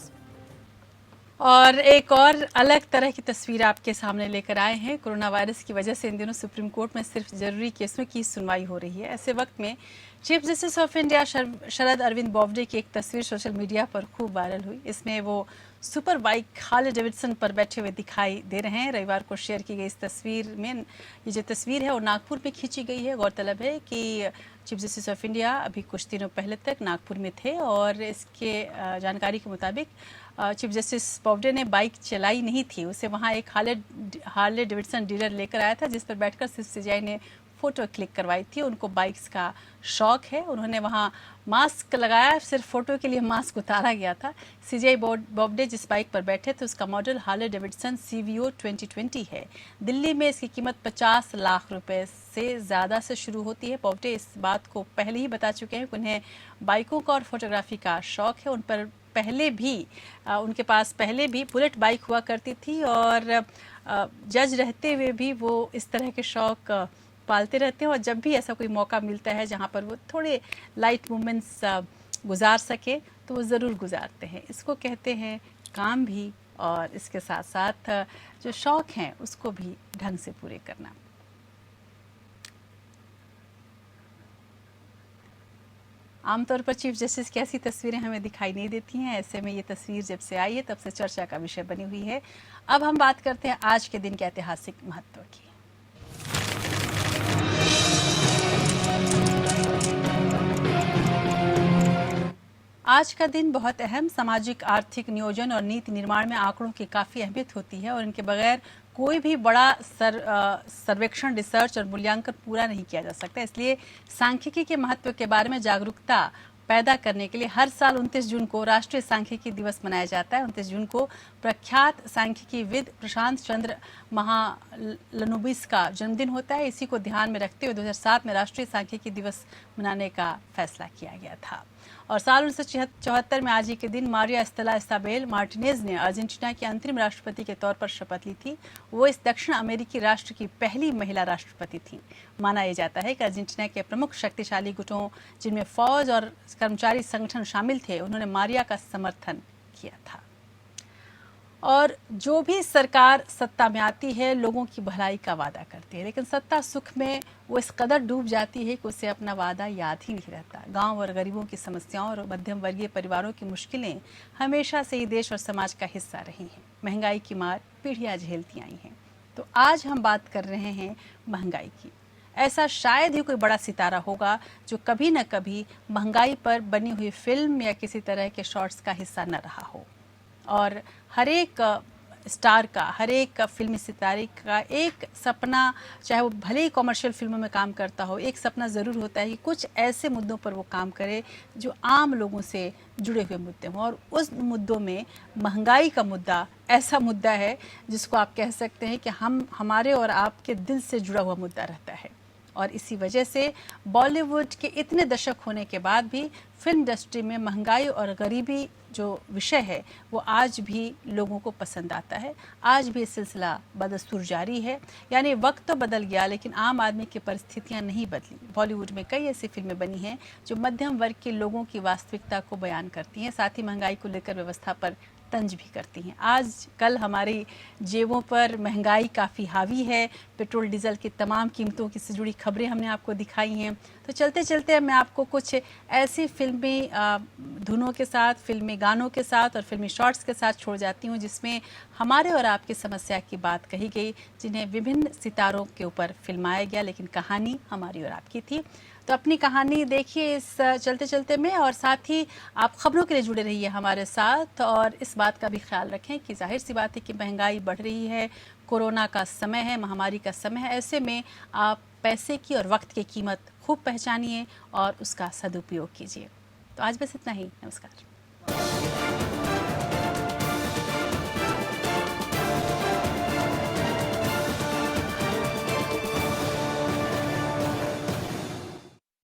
[SPEAKER 1] और एक और अलग तरह की तस्वीर आपके सामने लेकर आए हैं। कोरोना वायरस की वजह से इन दिनों सुप्रीम कोर्ट में सिर्फ जरूरी केसों की सुनवाई हो रही है। ऐसे वक्त में chief justice of India Sharad Arvind Bobde की एक तस्वीर सोशल मीडिया पर खूब वायरल हुई। इसमें वो सुपर बाइक हार्ले डेविडसन पर बैठे हुए दिखाई दे रहे हैं। रविवार को शेयर की गई इस तस्वीर में, ये जो तस्वीर है वो नागपुर में खींची गई है। गौरतलब है कि चीफ जस्टिस ऑफ इंडिया अभी कुछ दिनों पहले तक नागपुर में थे और इसके जानकारी के मुताबिक चीफ जस्टिस बोबडे ने बाइक चलाई नहीं थी। उसे वहाँ एक हार्ले डेविडसन डीलर लेकर आया था, जिस पर बैठकर CCI ने फ़ोटो क्लिक करवाई थी। उनको बाइक्स का शौक है। उन्होंने वहाँ मास्क लगाया, सिर्फ फ़ोटो के लिए मास्क उतारा गया था। CCI बोबडे जिस बाइक पर बैठे थे उसका मॉडल हार्ले डेविडसन CVO 2020 है। दिल्ली में इसकी कीमत 50 लाख रुपए से ज़्यादा से शुरू होती है। बोबडे इस बात को पहले ही बता चुके हैं कि उन्हें बाइकों का और फोटोग्राफी का शौक है। उन पर उनके पास पहले भी बुलेट बाइक हुआ करती थी और जज रहते हुए भी वो इस तरह के शौक पालते रहते हैं और जब भी ऐसा कोई मौका मिलता है जहाँ पर वो थोड़े लाइट मोमेंट्स गुजार सके तो वो ज़रूर गुजारते हैं। इसको कहते हैं काम भी और इसके साथ साथ जो शौक हैं उसको भी ढंग से पूरे करना। आमतौर पर चीफ जस्टिस की ऐसी तस्वीरें हमें दिखाई नहीं देती हैं। ऐसे में ये तस्वीर जब से आई है तब से चर्चा का विषय बनी हुई है। अब हम बात करते हैं आज के दिन के ऐतिहासिक महत्व की। आज का दिन बहुत अहम सामाजिक, आर्थिक नियोजन और नीति निर्माण में आंकड़ों की काफ़ी अहमियत होती है और इनके बगैर कोई भी बड़ा सर्वेक्षण, रिसर्च और मूल्यांकन पूरा नहीं किया जा सकता। इसलिए सांख्यिकी के महत्व के बारे में जागरूकता पैदा करने के लिए हर साल 29 जून को राष्ट्रीय सांख्यिकी दिवस मनाया जाता है। 29 जून को प्रख्यात सांख्यिकीविद प्रशांत चंद्र महालनोबिस का जन्मदिन होता है। इसी को ध्यान में रखते हुए 2007 में राष्ट्रीय सांख्यिकी दिवस मनाने का फैसला किया गया था। और साल 1974 में आज ही के दिन मारिया एस्तेला इसाबेल मार्टिनेज ने अर्जेंटीना के अंतरिम राष्ट्रपति के तौर पर शपथ ली थी। वो इस दक्षिण अमेरिकी राष्ट्र की पहली महिला राष्ट्रपति थी। माना यह जाता है कि अर्जेंटीना के प्रमुख शक्तिशाली गुटों, जिनमें फौज और कर्मचारी संगठन शामिल थे, उन्होंने मारिया का समर्थन किया था। और जो भी सरकार सत्ता में आती है लोगों की भलाई का वादा करती है, लेकिन सत्ता सुख में वो इस कदर डूब जाती है कि उसे अपना वादा याद ही नहीं रहता। गांव और गरीबों की समस्याओं और मध्यम वर्गीय परिवारों की मुश्किलें हमेशा से ही देश और समाज का हिस्सा रही हैं। महंगाई की मार पीढ़ियां झेलती आई हैं। तो आज हम बात कर रहे हैं महंगाई की। ऐसा शायद ही कोई बड़ा सितारा होगा जो कभी न कभी महंगाई पर बनी हुई फिल्म या किसी तरह के शॉर्ट्स का हिस्सा न रहा हो। और हर एक स्टार का, हर एक फिल्मी सितारे का एक सपना, चाहे वो भले ही कॉमर्शियल फिल्मों में काम करता हो, एक सपना ज़रूर होता है कि कुछ ऐसे मुद्दों पर वो काम करे जो आम लोगों से जुड़े हुए मुद्दे हों। और उस मुद्दों में महंगाई का मुद्दा ऐसा मुद्दा है जिसको आप कह सकते हैं कि हमारे और आपके दिल से जुड़ा हुआ मुद्दा रहता है। और इसी वजह से बॉलीवुड के इतने दशक होने के बाद भी फिल्म इंडस्ट्री में महंगाई और गरीबी जो विषय है वो आज भी लोगों को पसंद आता है। आज भी ये सिलसिला बदस्तूर जारी है। यानी वक्त तो बदल गया लेकिन आम आदमी की परिस्थितियां नहीं बदली। बॉलीवुड में कई ऐसी फिल्में बनी हैं जो मध्यम वर्ग के लोगों की वास्तविकता को बयान करती हैं, साथ ही महंगाई को लेकर व्यवस्था पर तंज भी करती हैं। आज कल हमारी जेबों पर महंगाई काफ़ी हावी है। पेट्रोल डीजल की तमाम कीमतों की से जुड़ी खबरें हमने आपको दिखाई हैं। तो चलते चलते मैं आपको कुछ ऐसी फिल्मी धुनों के साथ, फिल्मी गानों के साथ और फिल्मी शॉर्ट्स के साथ छोड़ जाती हूँ जिसमें हमारे और आपकी समस्या की बात कही गई, जिन्हें विभिन्न सितारों के ऊपर फिल्माया गया, लेकिन कहानी हमारी और आपकी थी। तो अपनी कहानी देखिए इस चलते चलते में, और साथ ही आप खबरों के लिए जुड़े रहिए हमारे साथ। और इस बात का भी ख्याल रखें कि जाहिर सी बात है कि महंगाई बढ़ रही है, कोरोना का समय है, महामारी का समय है। ऐसे में आप पैसे की और वक्त की कीमत खूब पहचानिए और उसका सदुपयोग कीजिए। तो आज बस इतना ही। नमस्कार।